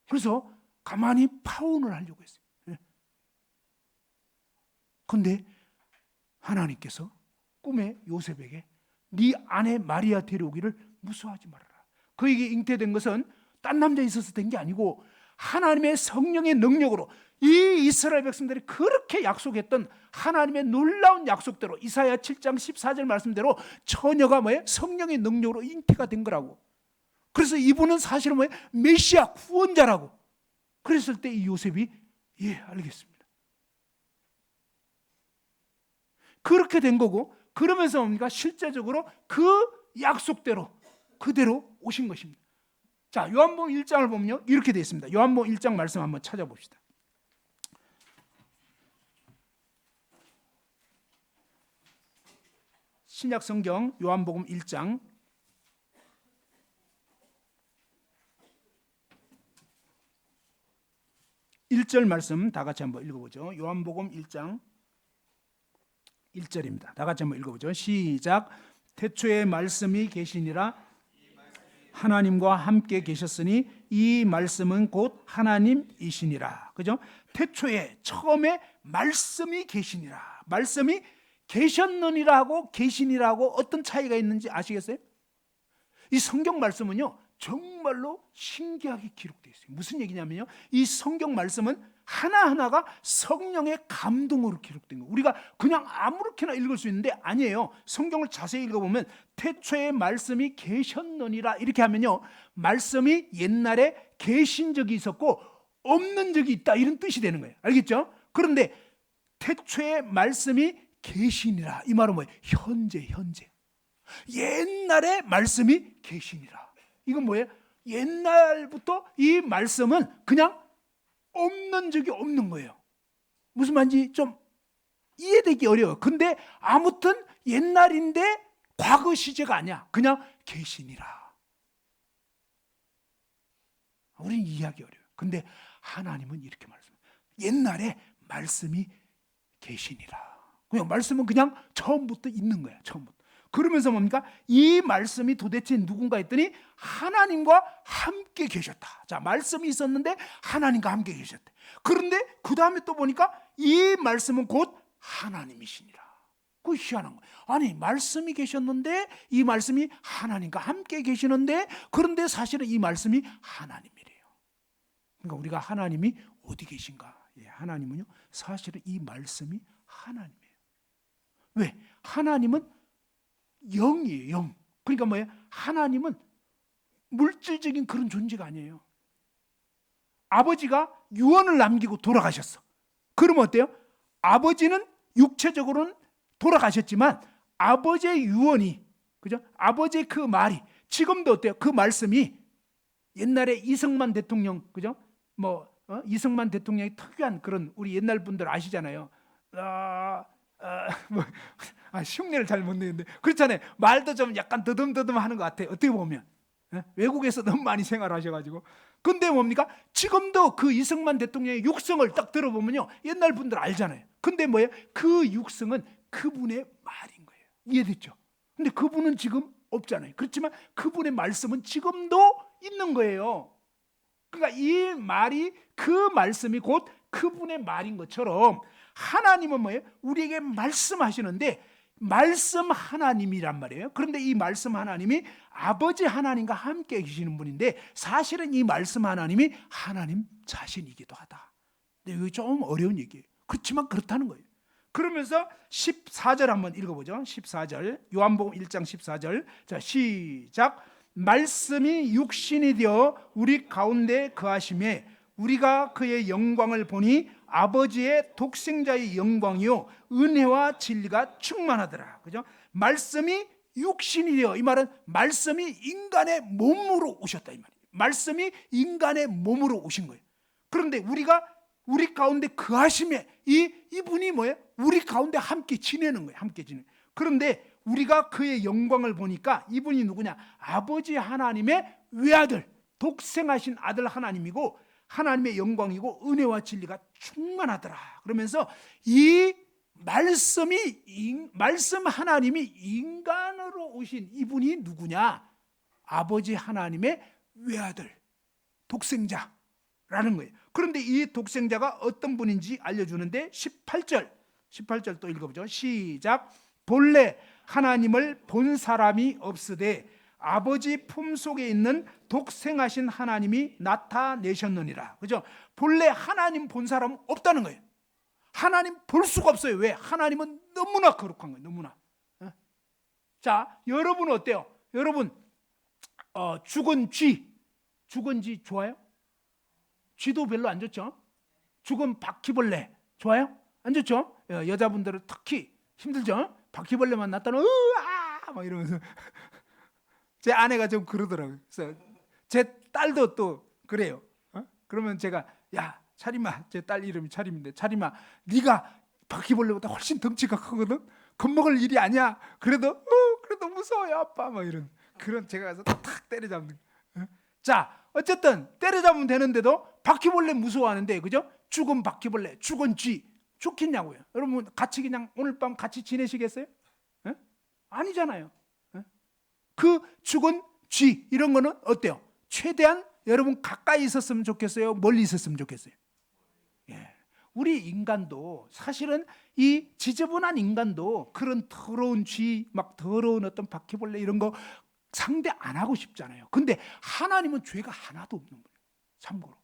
그래서 가만히 파혼을 하려고 했어요. 그런데 하나님께서 꿈에 요셉에게 네 아내 마리아 데려오기를 무서워하지 말아라. 그에게 잉태된 것은 딴 남자 있어서 된 게 아니고 하나님의 성령의 능력으로, 이 이스라엘 백성들이 그렇게 약속했던 하나님의 놀라운 약속대로, 이사야 7장 14절 말씀대로 처녀가 성령의 능력으로 잉태가 된 거라고. 그래서 이분은 사실은 메시아 구원자라고. 그랬을 때 이 요셉이 예, 알겠습니다. 그렇게 된 거고, 그러면서 뭡니까? 실제적으로 그 약속대로 그대로 오신 것입니다. 자, 요한복음 1장을 보면요, 이렇게 되어 있습니다. 요한복음 1장 말씀 한번 찾아봅시다. 신약 성경 요한복음 1장 1절 말씀 다 같이 한번 읽어보죠. 요한복음 1장 1절입니다. 다 같이 한번 읽어보죠. 시작. 태초에 말씀이 계시니라. 하나님과 함께 계셨으니 이 말씀은 곧 하나님이시니라. 그죠? 태초에 처음에 말씀이 계시니라. 말씀이 계셨느니라고 계시니라고 어떤 차이가 있는지 아시겠어요? 이 성경 말씀은요, 정말로 신기하게 기록되어 있어요. 무슨 얘기냐면요, 이 성경 말씀은 하나하나가 성령의 감동으로 기록된 거예요. 우리가 그냥 아무렇게나 읽을 수 있는데 아니에요. 성경을 자세히 읽어보면 태초에 말씀이 계셨느니라 이렇게 하면요, 말씀이 옛날에 계신 적이 있었고 없는 적이 있다 이런 뜻이 되는 거예요. 알겠죠? 그런데 태초에 말씀이 계시니라 이 말은 뭐예요? 현재. 옛날에 말씀이 계시니라. 이건 뭐예요? 옛날부터 이 말씀은 그냥 없는 적이 없는 거예요. 무슨 말인지 좀 이해되기 어려워요. 근데 아무튼 옛날인데 과거 시제가 아니야. 그냥 계시니라. 우리는 이해하기 어려워요. 근데 하나님은 이렇게 말씀해요. 옛날에 말씀이 계시니라. 그냥 말씀은 그냥 처음부터 있는 거야. 처음부터. 그러면서 뭡니까? 이 말씀이 도대체 누군가 했더니 하나님과 함께 계셨다. 자, 말씀이 있었는데 하나님과 함께 계셨대. 그런데 그 다음에 또 보니까 이 말씀은 곧 하나님이시니라. 그 희한한 거예요. 아니, 말씀이 계셨는데 이 말씀이 하나님과 함께 계시는데 그런데 사실은 이 말씀이 하나님이래요. 그러니까 우리가 하나님이 어디 계신가? 예, 하나님은요, 사실은 이 말씀이 하나님이에요. 왜? 하나님은 영이에요, 영. 그러니까 뭐예요? 하나님은 물질적인 그런 존재가 아니에요. 아버지가 유언을 남기고 돌아가셨어. 그러면 어때요? 아버지는 육체적으로는 돌아가셨지만 아버지의 유언이, 그죠? 아버지의 그 말이 지금도 어때요? 그 말씀이 옛날에 이승만 대통령, 그죠? 이승만 대통령의 특유한 그런, 우리 옛날 분들 아시잖아요. 흉내를 잘 못 내는데 그렇잖아요. 말도 좀 약간 더듬더듬 하는 것 같아요. 어떻게 보면 외국에서 너무 많이 생활하셔가지고. 근데 뭡니까? 지금도 그 이승만 대통령의 육성을 딱 들어보면요, 옛날 분들 알잖아요. 근데 뭐예요? 그 육성은 그분의 말인 거예요. 이해됐죠? 근데 그분은 지금 없잖아요. 그렇지만 그분의 말씀은 지금도 있는 거예요. 그러니까 이 말이, 그 말씀이 곧 그분의 말인 것처럼 하나님은 뭐예요? 우리에게 말씀하시는데 말씀 하나님이란 말이에요. 그런데 이 말씀 하나님이 아버지 하나님과 함께 계시는 분인데 사실은 이 말씀 하나님이 하나님 자신이기도 하다. 근데 이거 좀 어려운 얘기예요. 그렇지만 그렇다는 거예요. 그러면서 14절 한번 읽어보죠. 14절, 요한복음 1장 14절. 자, 시작. 말씀이 육신이 되어 우리 가운데 거하심에 우리가 그의 영광을 보니 아버지의 독생자의 영광이요 은혜와 진리가 충만하더라. 그죠? 말씀이 육신이 되어, 이 말은 말씀이 인간의 몸으로 오셨다 이 말이에요. 말씀이 인간의 몸으로 오신 거예요. 그런데 우리가 우리 가운데 거하심에 이분이 뭐예요? 우리 가운데 함께 지내는 거예요. 함께 지내. 그런데 우리가 그의 영광을 보니까 이분이 누구냐? 아버지 하나님의 외아들, 독생하신 아들 하나님이고 하나님의 영광이고 은혜와 진리가 충만하더라. 그러면서 이 말씀 하나님이 인간으로 오신 이분이 누구냐? 아버지 하나님의 외아들, 독생자라는 거예요. 그런데 이 독생자가 어떤 분인지 알려주는데 18절 또 읽어보죠. 시작. 본래 하나님을 본 사람이 없으되 아버지 품속에 있는 독생하신 하나님이 나타내셨느니라. 그죠? 본래 하나님 본 사람은 없다는 거예요. 하나님 볼 수가 없어요. 왜? 하나님은 너무나 거룩한 거예요. 너무나. 자, 여러분은 어때요? 여러분 죽은 쥐 좋아요? 쥐도 별로 안 좋죠. 죽은 바퀴벌레 좋아요? 안 좋죠? 여자분들은 특히 힘들죠. 바퀴벌레만 났다는 으아 막 이러면서 제 아내가 좀 그러더라고요. 그래서 제 딸도 또 그래요. 그러면 제가 야 차림아, 제 딸 이름이 차림인데 차림아, 네가 바퀴벌레보다 훨씬 덩치가 크거든. 겁먹을 일이 아니야. 그래도 무서워요 아빠 막 이런 그런 제가 가서 탁 때려잡는. 자 어쨌든 때려잡으면 되는데도 바퀴벌레 무서워하는데 그죠? 죽은 바퀴벌레, 죽은 쥐 좋겠냐고요. 여러분 같이 그냥 오늘 밤 같이 지내시겠어요? 아니잖아요. 그 죽은 쥐 이런 거는 어때요? 최대한 여러분 가까이 있었으면 좋겠어요? 멀리 있었으면 좋겠어요? 예. 우리 인간도 사실은 이 지저분한 인간도 그런 더러운 쥐, 막 더러운 어떤 바퀴벌레 이런 거 상대 안 하고 싶잖아요. 근데 하나님은 죄가 하나도 없는 분이에요. 참고로.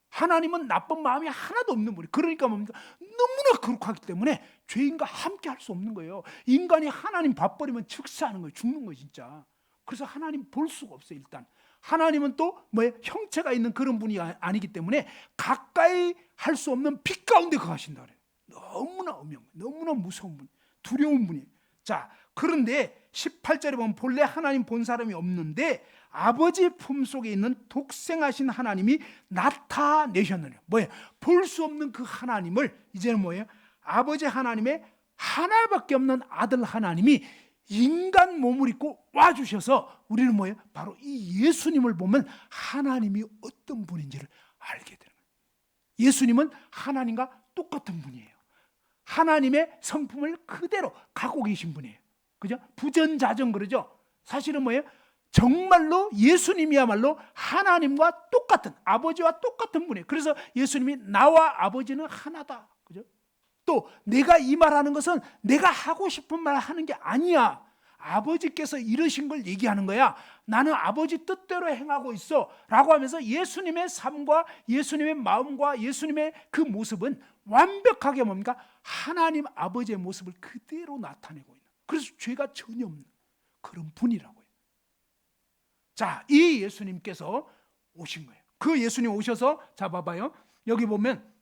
하나님은 나쁜 마음이 하나도 없는 분이에요. 그러니까 뭡니까? 너무나 거룩하기 때문에 죄인과 함께 할 수 없는 거예요. 인간이 하나님 봐버리면 즉사하는 거예요. 죽는 거예요 진짜. 그래서 하나님 볼 수가 없어요. 일단 하나님은 또 뭐예요? 형체가 있는 그런 분이 아니기 때문에 가까이 할 수 없는 빛 가운데 거하신다 그래요. 너무나 엄형, 너무나 무서운 분, 두려운 분이에요. 자, 그런데 18절에 보면 본래 하나님 본 사람이 없는데 아버지 품속에 있는 독생하신 하나님이 나타내셨느냐. 뭐예요? 볼 수 없는 그 하나님을 이제는 뭐예요? 아버지 하나님의 하나밖에 없는 아들 하나님이 인간 몸을 입고 와주셔서 우리는 뭐예요? 바로 이 예수님을 보면 하나님이 어떤 분인지를 알게 되는 거예요. 예수님은 하나님과 똑같은 분이에요. 하나님의 성품을 그대로 갖고 계신 분이에요. 그죠? 부전자전 그러죠? 사실은 뭐예요? 정말로 예수님이야말로 하나님과 똑같은, 아버지와 똑같은 분이에요. 그래서 예수님이 나와 아버지는 하나다. 그죠? 또 내가 이 말하는 것은 내가 하고 싶은 말 하는 게 아니야. 아버지께서 이러신 걸 얘기하는 거야. 나는 아버지 뜻대로 행하고 있어 라고 하면서 예수님의 삶과 예수님의 마음과 예수님의 그 모습은 완벽하게 뭡니까? 하나님 아버지의 모습을 그대로 나타내고 있는, 그래서 죄가 전혀 없는 그런 분이라고요. 자, 이 예수님께서 오신 거예요. 그 예수님 오셔서, 자 봐봐요, 여기 보면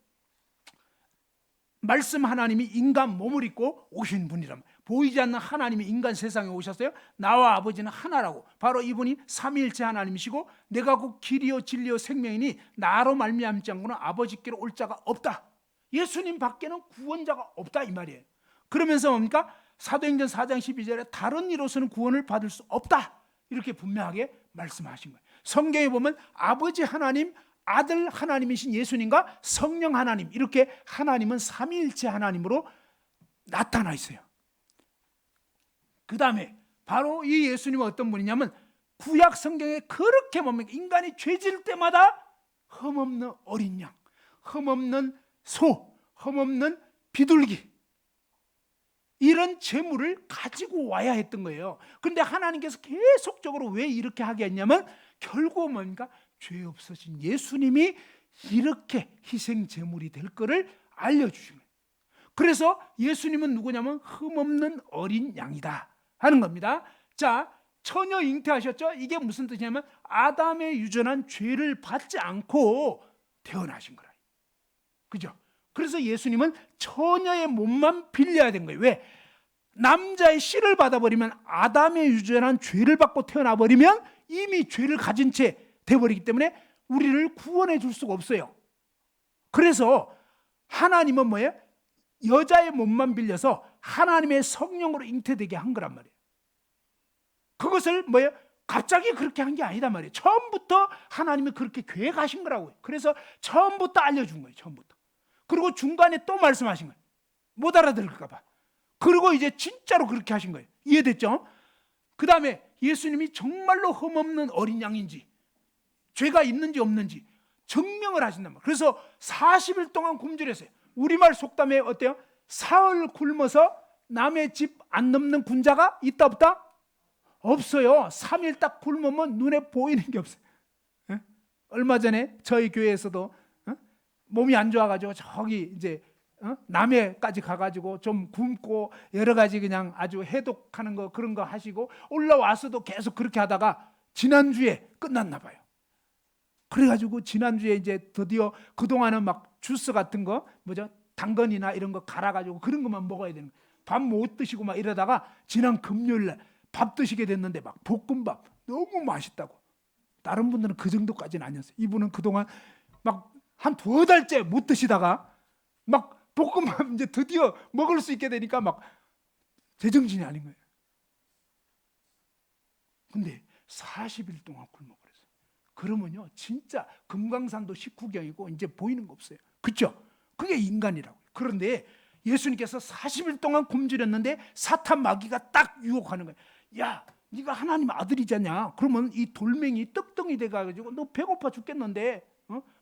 말씀 하나님이 인간 몸을 입고 오신 분이란, 보이지 않는 하나님이 인간 세상에 오셨어요. 나와 아버지는 하나라고. 바로 이분이 삼위일체 하나님이시고 내가 곧 길이요 진리요 생명이니 나로 말미암지 않고는 아버지께로 올 자가 없다. 예수님 밖에는 구원자가 없다 이 말이에요. 그러면서 뭡니까? 사도행전 4장 12절에 다른 이로서는 구원을 받을 수 없다 이렇게 분명하게 말씀하신 거예요. 성경에 보면 아버지 하나님, 아들 하나님이신 예수님과 성령 하나님, 이렇게 하나님은 삼위일체 하나님으로 나타나 있어요. 그 다음에 바로 이 예수님은 어떤 분이냐면 구약 성경에 그렇게 뭡니까? 인간이 죄질 때마다 흠없는 어린 양, 흠없는 소, 흠없는 비둘기, 이런 제물을 가지고 와야 했던 거예요. 그런데 하나님께서 계속적으로 왜 이렇게 하게 했냐면 결국 뭡니까? 죄 없으신 예수님이 이렇게 희생 제물이 될 거를 알려주신 거예요. 그래서 예수님은 누구냐면 흠없는 어린 양이다 하는 겁니다. 자, 처녀 잉태하셨죠? 이게 무슨 뜻이냐면 아담의 유전한 죄를 받지 않고 태어나신 거라. 그죠? 그래서 예수님은 처녀의 몸만 빌려야 된 거예요. 왜? 남자의 씨를 받아버리면, 아담의 유전한 죄를 받고 태어나버리면 이미 죄를 가진 채 돼버리기 때문에 우리를 구원해 줄 수가 없어요. 그래서 하나님은 뭐예요? 여자의 몸만 빌려서 하나님의 성령으로 잉태되게 한 거란 말이에요. 그것을 뭐예요? 갑자기 그렇게 한 게 아니다 말이에요. 처음부터 하나님이 그렇게 계획하신 거라고요. 그래서 처음부터 알려준 거예요. 처음부터. 그리고 중간에 또 말씀하신 거예요. 못 알아들을까 봐. 그리고 이제 진짜로 그렇게 하신 거예요. 이해됐죠? 그 다음에 예수님이 정말로 흠없는 어린 양인지, 죄가 있는지 없는지 증명을 하신단 말이에요. 그래서 40일 동안 굶주렸어요. 우리말 속담에 어때요? 사흘 굶어서 남의 집 안 넘는 군자가 있다 없다? 없어요. 3일 딱 굶으면 눈에 보이는 게 없어요. 에? 얼마 전에 저희 교회에서도 몸이 안 좋아가지고 저기 이제 남해까지 가가지고 좀 굶고 여러 가지 그냥 아주 해독하는 거 그런 거 하시고 올라와서도 계속 그렇게 하다가 지난주에 끝났나 봐요. 그래가지고 지난주에 이제 드디어 그동안은 막 주스 같은 거 뭐죠? 당근이나 이런 거 갈아가지고 그런 것만 먹어야 되는 거예요. 밥 못 드시고 막 이러다가 지난 금요일날 밥 드시게 됐는데 막 볶음밥 너무 맛있다고. 다른 분들은 그 정도까지는 아니었어요. 이분은 그동안 막 한 2달째 못 드시다가 막 볶음밥 이제 드디어 먹을 수 있게 되니까 막 제정신이 아닌 거예요. 근데 40일 동안 굶어 버렸어요. 그러면요, 진짜 금강산도 19경이고 이제 보이는 거 없어요. 그렇죠? 그게 인간이라고요. 그런데 예수님께서 40일 동안 굶주렸는데 사탄 마귀가 딱 유혹하는 거예요. 야, 네가 하나님 아들이잖냐? 그러면 이 돌멩이 떡덩이 돼가지고 너 배고파 죽겠는데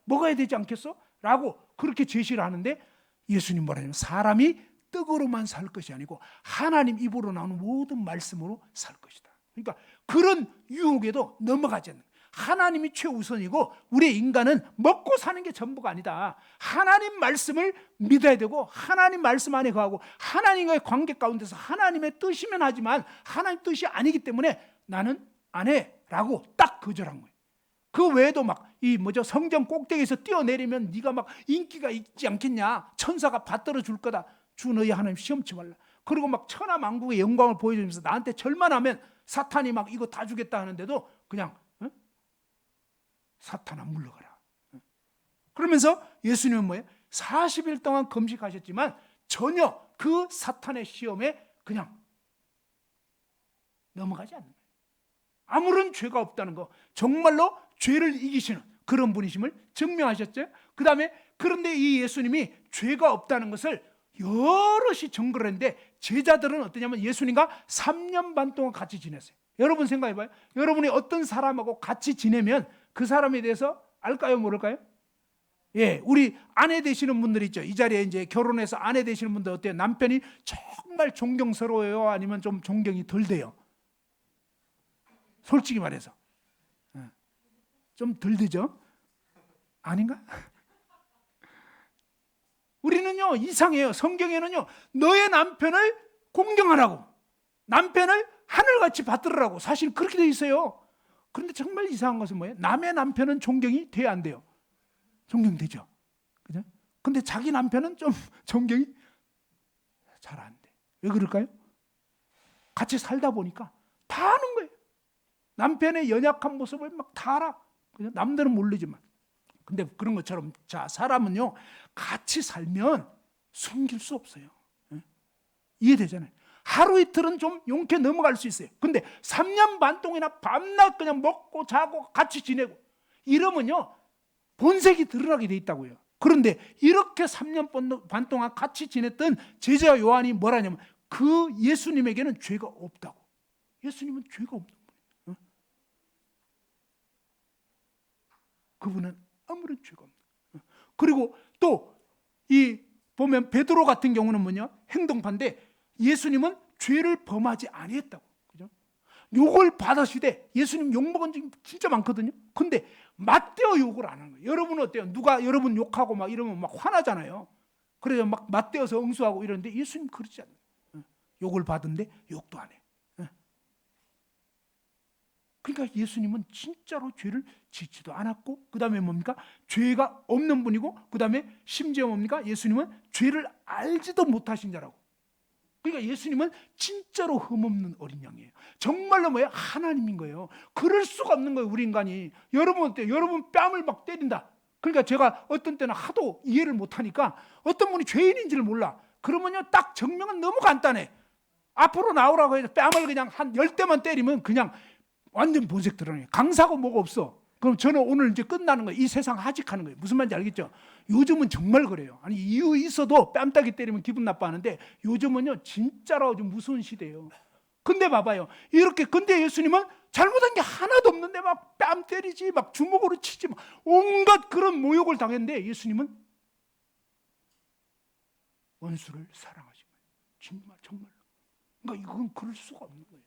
먹어야 되지 않겠어? 라고 그렇게 제시를 하는데 예수님 뭐라냐면 사람이 떡으로만 살 것이 아니고 하나님 입으로 나오는 모든 말씀으로 살 것이다. 그러니까 그런 유혹에도 넘어가지 않는 거예요. 하나님이 최우선이고 우리 인간은 먹고 사는 게 전부가 아니다. 하나님 말씀을 믿어야 되고 하나님 말씀 안에 거하고 하나님과의 관계 가운데서 하나님의 뜻이면 하지만 하나님 뜻이 아니기 때문에 나는 안 해라고 딱 거절한 거예요. 그 외에도 막 이 뭐죠? 성전 꼭대기에서 뛰어내리면 네가 막 인기가 있지 않겠냐? 천사가 받들어 줄 거다. 주 너희 하나님 시험치 말라. 그리고 막 천하만국의 영광을 보여주면서 나한테 절만하면 사탄이 막 이거 다 주겠다 하는데도 그냥 사탄아 물러가라. 그러면서 예수님은 뭐예요? 40일 동안 금식하셨지만 전혀 그 사탄의 시험에 그냥 넘어가지 않는 거예요. 아무런 죄가 없다는 거, 정말로 죄를 이기시는 그런 분이심을 증명하셨죠. 그 다음에 그런데 이 예수님이 죄가 없다는 것을 여럿이 증거를 했는데 제자들은 어떠냐면 예수님과 3년 반 동안 같이 지냈어요. 여러분 생각해봐요. 여러분이 어떤 사람하고 같이 지내면 그 사람에 대해서 알까요, 모를까요? 예, 우리 아내 되시는 분들 있죠. 이 자리에 이제 결혼해서 아내 되시는 분들 어때요? 남편이 정말 존경스러워요? 아니면 좀 존경이 덜 돼요? 솔직히 말해서 좀 덜 되죠? 아닌가? 우리는요 이상해요. 성경에는요 너의 남편을 공경하라고, 남편을 하늘같이 받들으라고 사실 그렇게 돼 있어요. 그런데 정말 이상한 것은 뭐예요? 남의 남편은 존경이 돼야 안 돼요? 존경되죠. 그죠? 근데 자기 남편은 좀 존경이 잘 안 돼. 왜 그럴까요? 같이 살다 보니까 다 아는 거예요. 남편의 연약한 모습을 막 다 알아. 그죠? 남들은 모르지만. 근데 그런 것처럼 자, 사람은요 같이 살면 숨길 수 없어요. 이해되잖아요. 하루 이틀은 좀 용케 넘어갈 수 있어요. 근데 3년 반 동안이나 밤낮 그냥 먹고 자고 같이 지내고 이러면요 본색이 드러나게 돼 있다고요. 그런데 이렇게 3년 반 동안 같이 지냈던 제자 요한이 뭐라냐면 그 예수님에게는 죄가 없다고. 예수님은 죄가 없는 분이에요. 그분은 아무런 죄가 없는 거예요. 그리고 또 이 보면 베드로 같은 경우는 뭐냐? 행동파인데 예수님은 죄를 범하지 아니했다고. 그죠? 욕을 받으시되 예수님 욕 먹은 적이 진짜 많거든요. 근데 맞대어 욕을 안 하는 거예요. 여러분은 어때요? 누가 여러분 욕하고 막 이러면 막 화나잖아요. 그래서 막 맞대어서 응수하고 이러는데 예수님 그러지 않아요. 욕을 받은데 욕도 안 해요. 그러니까 예수님은 진짜로 죄를 짓지도 않았고 그 다음에 뭡니까? 죄가 없는 분이고 그 다음에 심지어 뭡니까? 예수님은 죄를 알지도 못하신 자라고. 그러니까 예수님은 진짜로 흠없는 어린 양이에요. 정말로 뭐예요? 하나님인 거예요. 그럴 수가 없는 거예요, 우리 인간이. 여러분 어때요? 여러분 뺨을 막 때린다. 그러니까 제가 어떤 때는 하도 이해를 못하니까 어떤 분이 죄인인지를 몰라. 그러면요 딱 증명은 너무 간단해. 앞으로 나오라고 해서 뺨을 그냥 한 10대만 때리면 그냥 완전 본색 드러나요. 강사고 뭐가 없어. 그럼 저는 오늘 이제 끝나는 거예요. 이 세상 하직하는 거예요. 무슨 말인지 알겠죠? 요즘은 정말 그래요. 아니 이유 있어도 뺨따기 때리면 기분 나빠하는데 요즘은요 진짜로 좀 무서운 시대예요. 근데 봐봐요. 이렇게 근데 예수님은 잘못한 게 하나도 없는데 막 뺨 때리지, 막 주먹으로 치지, 막 온갖 그런 모욕을 당했는데 예수님은 원수를 사랑하신 거예요. 정말로. 그러니까 이건 그럴 수가 없는 거예요.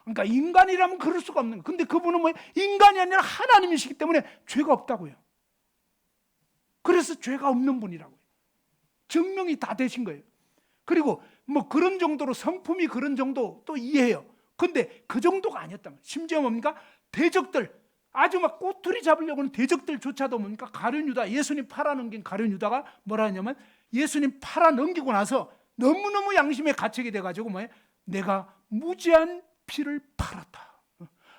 그러니까 인간이라면 그럴 수가 없는 거예요. 근데 그분은 뭐 인간이 아니라 하나님이시기 때문에 죄가 없다고요. 그래서 죄가 없는 분이라고요. 증명이 다 되신 거예요. 그리고 뭐 그런 정도로 성품이 그런 정도 또 이해해요. 근데 그 정도가 아니었단 말이에요. 심지어 뭡니까? 대적들, 아주 막 꼬투리 잡으려고 하는 대적들조차도 뭡니까? 가룟유다, 예수님 팔아넘긴 가룟유다가 뭐라 하냐면 예수님 팔아넘기고 나서 너무너무 양심에 가책이 돼가지고 뭐예요? 내가 무지한 피를 팔았다.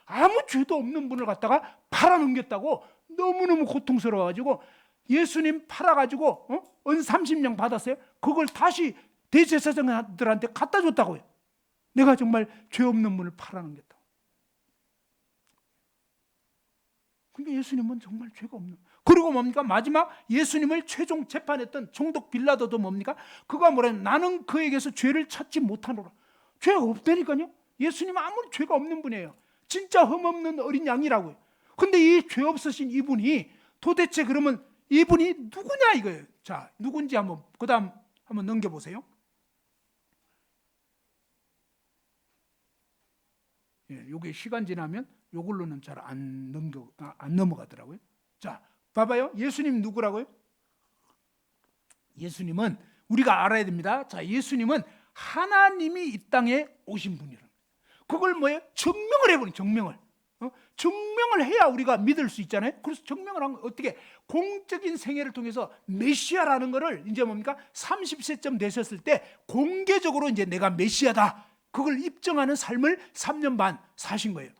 아무 죄도 없는 분을 갖다가 팔아넘겼다고 너무너무 고통스러워가지고 예수님 팔아가지고 은 30냥 받았어요. 그걸 다시 대제사장들한테 갖다 줬다고요. 내가 정말 죄 없는 분을 팔아넘겼다. 그러니까 예수님은 정말 죄가 없는. 그리고 뭡니까? 마지막 예수님을 최종 재판했던 총독 빌라도도 뭡니까? 그가 뭐래요? 나는 그에게서 죄를 찾지 못하노라. 죄가 없다니까요. 예수님은 아무리 죄가 없는 분이에요. 진짜 흠없는 어린 양이라고요. 근데 이 죄 없으신 이분이 도대체 그러면 이분이 누구냐 이거예요. 자, 누군지 한번 그다음 한번 넘겨보세요. 예, 요게 시간 지나면 요걸로는 잘 안 넘어가더라고요. 자, 봐봐요. 예수님 누구라고요? 예수님은 우리가 알아야 됩니다. 자, 예수님은 하나님이 이 땅에 오신 분이라. 그걸 뭐예요? 증명을 해버린 증명을. 증명을 해야 우리가 믿을 수 있잖아요. 그래서 증명을 한 거 어떻게? 공적인 생애를 통해서 메시아라는 거를 이제 뭡니까? 30세쯤 되셨을 때 공개적으로 이제 내가 메시아다. 그걸 입증하는 삶을 3년 반 사신 거예요.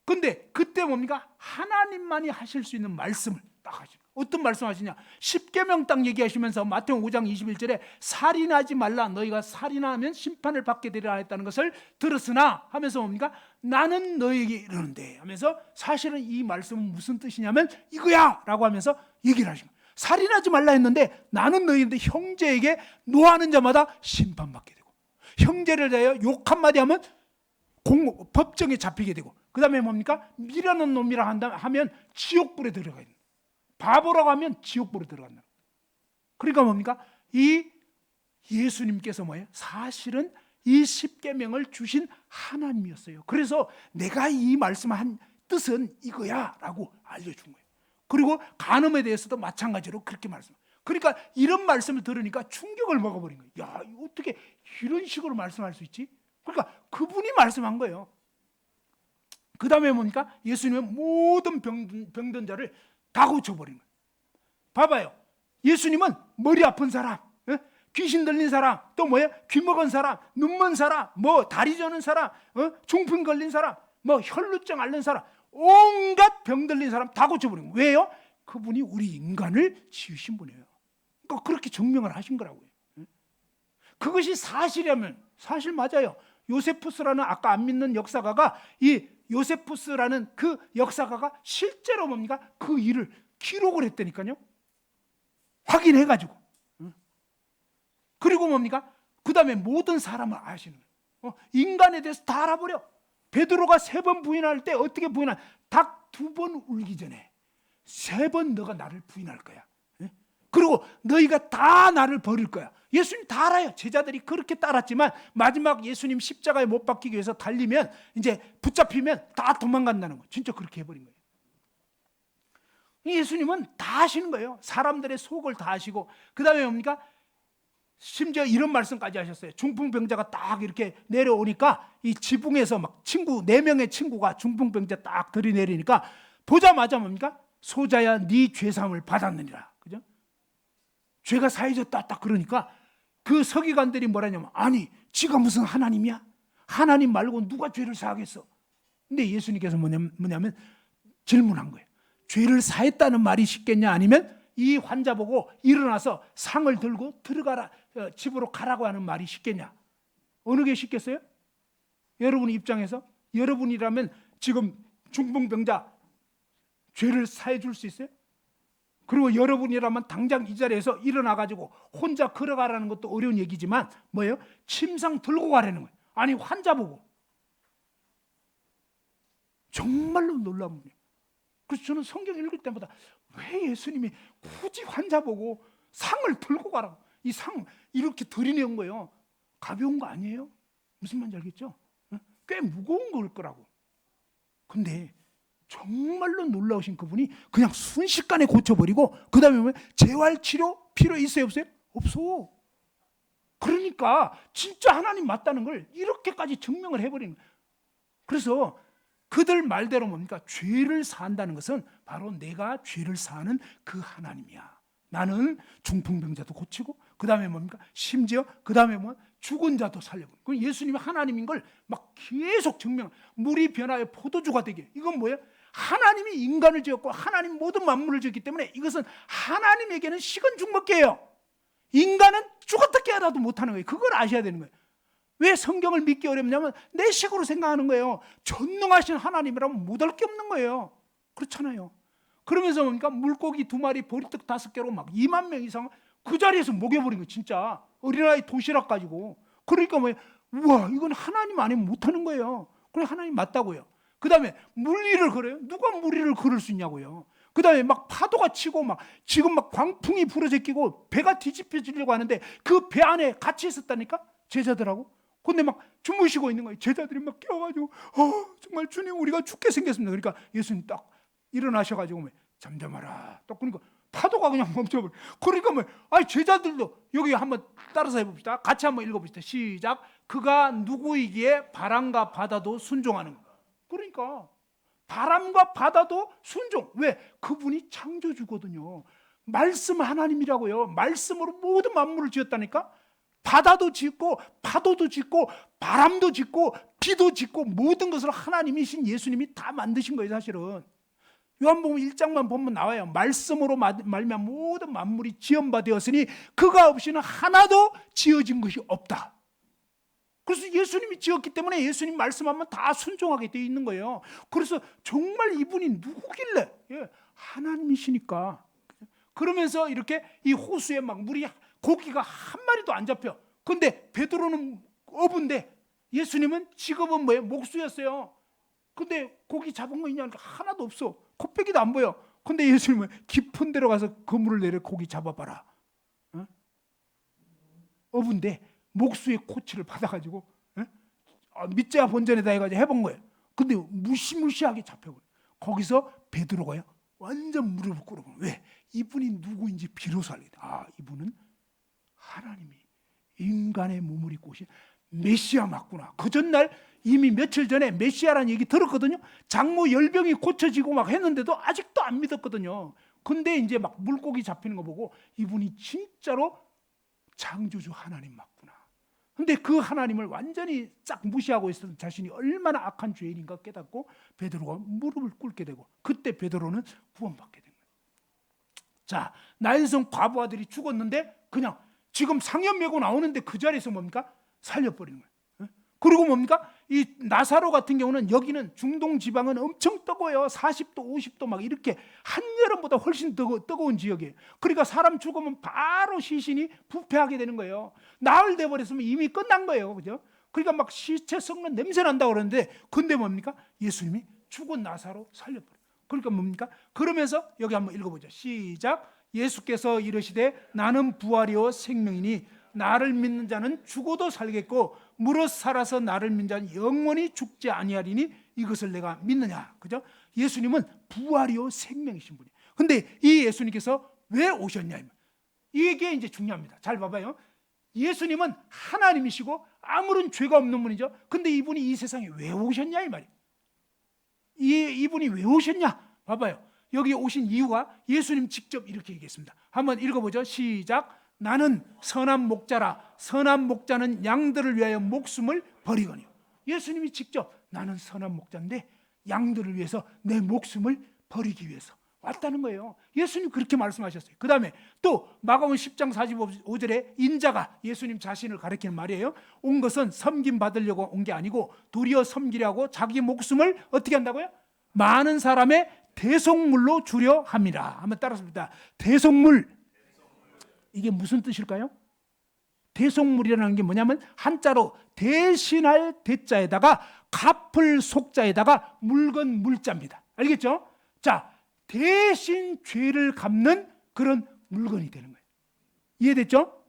근데 그때 뭡니까? 하나님만이 하실 수 있는 말씀을 딱 하시고. 어떤 말씀 하시냐? 십계명 딱 얘기하시면서 마태복음 5장 21절에 살인하지 말라. 너희가 살인하면 심판을 받게 되리라 했다는 것을 들었으나 하면서 뭡니까? 나는 너희에게 이르는데 하면서 사실은 이 말씀은 무슨 뜻이냐면 이거야 라고 하면서 얘기를 하신 거예요. 살인하지 말라 했는데 나는 너희인데 형제에게 노하는 자마다 심판받게 되고 형제를 대하여 욕 한마디 하면 법정에 잡히게 되고 그 다음에 뭡니까? 미라는 놈이라 하면 지옥불에 들어가야 됩니다. 바보라고 하면 지옥불에 들어간다. 그러니까 뭡니까? 이 예수님께서 뭐예요? 사실은 이 십계명을 주신 하나님이었어요. 그래서 내가 이 말씀한 뜻은 이거야 라고 알려준 거예요. 그리고 간음에 대해서도 마찬가지로 그렇게 말씀해요. 그러니까 이런 말씀을 들으니까 충격을 먹어버린 거예요. 야, 어떻게 이런 식으로 말씀할 수 있지? 그러니까 그분이 말씀한 거예요. 그 다음에 뭡니까? 예수님은 모든 병든 자를 다 고쳐버린 거예요. 봐봐요. 예수님은 머리 아픈 사람, 귀신 들린 사람, 또 뭐야? 귀 먹은 사람, 눈 먼 사람, 뭐 다리 저는 사람, 중풍 걸린 사람, 뭐 혈루증 앓는 사람, 온갖 병 들린 사람 다 고쳐버린 거예요. 왜요? 그분이 우리 인간을 지으신 분이에요. 그러니까 그렇게 증명을 하신 거라고요. 그것이 사실이라면 사실 맞아요. 요세푸스라는 아까 안 믿는 역사가가 이 요세푸스라는 그 역사가가 실제로 뭡니까? 그 일을 기록을 했다니까요. 확인해가지고. 그리고 뭡니까? 그 다음에 모든 사람을 아시는 거예요. 인간에 대해서 다 알아버려. 베드로가 3번 부인할 때 어떻게 부인할? 닭 2번 울기 전에 3번 너가 나를 부인할 거야. 그리고 너희가 다 나를 버릴 거야. 예수님 다 알아요. 제자들이 그렇게 따랐지만 마지막 예수님 십자가에 못 박히기 위해서 달리면 이제 붙잡히면 다 도망간다는 거예요. 진짜 그렇게 해버린 거예요. 예수님은 다 아시는 거예요. 사람들의 속을 다 아시고 그 다음에 뭡니까? 심지어 이런 말씀까지 하셨어요. 중풍병자가 딱 이렇게 내려오니까 이 지붕에서 막 4명의 친구가 중풍병자 딱 들이내리니까 보자마자 뭡니까? 소자야 네 죄사함을 받았느니라. 그죠? 죄가 사해졌다 딱 그러니까 그 서기관들이 뭐라냐면 아니 지가 무슨 하나님이야? 하나님 말고 누가 죄를 사하겠어? 근데 예수님께서 뭐냐면 질문한 거예요. 죄를 사했다는 말이 쉽겠냐? 아니면 이 환자 보고 일어나서 상을 들고 들어가라, 집으로 가라고 하는 말이 쉽겠냐? 어느 게 쉽겠어요? 여러분 입장에서 여러분이라면 지금 중풍병자 죄를 사해 줄 수 있어요? 그리고 여러분이라면 당장 이 자리에서 일어나가지고 혼자 걸어가라는 것도 어려운 얘기지만 뭐예요? 침상 들고 가라는 거예요. 아니 환자 보고. 정말로 놀라운 분이에요. 그래서 저는 성경 읽을 때마다 왜 예수님이 굳이 환자 보고 상을 들고 가라고. 이 상 이렇게 들이내온 거예요. 가벼운 거 아니에요? 무슨 말인지 알겠죠? 꽤 무거운 걸 거라고. 근데 정말로 놀라우신 그분이 그냥 순식간에 고쳐버리고 그 다음에 뭐 재활치료 필요 있어요 없어요? 없어. 그러니까 진짜 하나님 맞다는 걸 이렇게까지 증명을 해버리는 거예요. 그래서 그들 말대로 뭡니까? 죄를 사한다는 것은 바로 내가 죄를 사하는 그 하나님이야. 나는 중풍병자도 고치고, 그 다음에 뭡니까? 심지어 그 다음에 뭐 죽은 자도 살려고. 그 예수님이 하나님인 걸 막 계속 증명. 물이 변하여 포도주가 되게. 이건 뭐예요? 하나님이 인간을 지었고 하나님 모든 만물을 지었기 때문에 이것은 하나님에게는 식은 죽 먹게예요. 인간은 죽었다 깨어나도 못하는 거예요. 그걸 아셔야 되는 거예요. 왜 성경을 믿기 어렵냐면 내 식으로 생각하는 거예요. 전능하신 하나님이라면 못할 게 없는 거예요. 그렇잖아요. 그러면서 뭡니까? 물고기 2마리, 보리떡 5개로 막 2만 명 이상 그 자리에서 먹여버린 거예요. 진짜 어린아이 도시락 가지고. 그러니까 뭐예요? 우와, 이건 하나님 아니면 못하는 거예요. 그래, 하나님 맞다고요. 그 다음에 물위를 걸어요. 누가 물위를 걸을 수 있냐고요. 그 다음에 막 파도가 치고 막 지금 막 광풍이 부러제끼고 배가 뒤집혀지려고 하는데 그 배 안에 같이 있었다니까? 제자들하고. 근데 막 주무시고 있는 거예요. 제자들이 막 깨워가지고 정말 주님 우리가 죽게 생겼습니다. 그러니까 예수님 딱 일어나셔가지고 잠잠하라. 딱 그러니까 파도가 그냥 멈춰버려. 그러니까 제자들도 여기 한번 따라서 해봅시다. 같이 한번 읽어봅시다. 시작. 그가 누구이기에 바람과 바다도 순종하는 거. 그러니까 바람과 바다도 순종. 왜? 그분이 창조주거든요. 말씀 하나님이라고요. 말씀으로 모든 만물을 지었다니까. 바다도 짓고 파도도 짓고 바람도 짓고 비도 짓고 모든 것을 하나님이신 예수님이 다 만드신 거예요. 사실은 요한복음 1장만 보면 나와요. 말씀으로 말미암아 모든 만물이 지음바 되었으니 그가 없이는 하나도 지어진 것이 없다. 그래서 예수님이 지었기 때문에 예수님 말씀하면 다 순종하게 되어 있는 거예요. 그래서 정말 이분이 누구길래? 하나님이시니까. 그러면서 이렇게 이 호수에 막 물이 고기가 한 마리도 안 잡혀. 근데 베드로는 어부인데 예수님은 직업은 뭐예요? 목수였어요. 근데 고기 잡은 거 있냐? 하나도 없어. 코빼기도 안 보여. 근데 예수님은 깊은 데로 가서 그물을 내려 고기 잡아봐라. 어부인데 목수의 코치를 받아가지고 밑자 본전에다 해가지고 해본 거예요. 근데 무시무시하게 잡혀버려. 거기서 베드로가요 완전 무릎을 꿇어버려. 왜? 이분이 누구인지 비로소 알게 돼. 이분은 하나님이 인간의 몸을 입고 오신 메시아 맞구나. 그 전날 이미 며칠 전에 메시아라는 얘기 들었거든요. 장모 열병이 고쳐지고 막 했는데도 아직도 안 믿었거든요. 근데 이제 막 물고기 잡히는 거 보고 이분이 진짜로 창조주 하나님 맞구나. 근데 그 하나님을 완전히 싹 무시하고 있었던 자신이 얼마나 악한 죄인인가 깨닫고 베드로가 무릎을 꿇게 되고 그때 베드로는 구원받게 된 거예요. 자, 나인성 과부 아들이 죽었는데 그냥 지금 상여 메고 나오는데 그 자리에서 뭡니까? 살려버리는 거예요. 그리고 뭡니까? 이 나사로 같은 경우는 여기는 중동 지방은 엄청 뜨거워요. 40도, 50도 막 이렇게 한여름보다 훨씬 뜨거운 지역이에요. 그러니까 사람 죽으면 바로 시신이 부패하게 되는 거예요. 나흘 돼버렸으면 이미 끝난 거예요. 그죠? 그러니까 막 시체 썩는 냄새 난다고 그러는데 근데 뭡니까? 예수님이 죽은 나사로 살려버려요. 그러니까 뭡니까? 그러면서 여기 한번 읽어보죠. 시작. 예수께서 이르시되 나는 부활이요 생명이니 나를 믿는 자는 죽어도 살겠고 무릇 살아서 나를 믿는 자는 영원히 죽지 아니하리니 이것을 내가 믿느냐. 그죠? 예수님은 부활이요 생명이신 분이에요. 근데 이 예수님께서 왜 오셨냐. 이게 이제 중요합니다. 잘 봐봐요. 예수님은 하나님이시고 아무런 죄가 없는 분이죠. 근데 이분이 이 세상에 왜 오셨냐 이 말이에요. 이분이 왜 오셨냐. 봐봐요. 여기 오신 이유가 예수님 직접 이렇게 얘기했습니다. 한번 읽어보죠. 시작. 나는 선한 목자라. 선한 목자는 양들을 위하여 목숨을 버리거니와. 예수님이 직접 나는 선한 목자인데 양들을 위해서 내 목숨을 버리기 위해서 왔다는 거예요. 예수님 그렇게 말씀하셨어요. 그 다음에 또 마가복음 10장 45절에 인자가 예수님 자신을 가리키는 말이에요. 온 것은 섬김 받으려고 온 게 아니고 도리어 섬기려고 자기 목숨을 어떻게 한다고요? 많은 사람의 대속물로 주려 함이라. 한번 따라서 봅니다. 대속물. 이게 무슨 뜻일까요? 대속물이라는 게 뭐냐면 한자로 대신할 대자에다가 갚을 속자에다가 물건 물자입니다. 알겠죠? 자, 대신 죄를 갚는 그런 물건이 되는 거예요. 이해됐죠?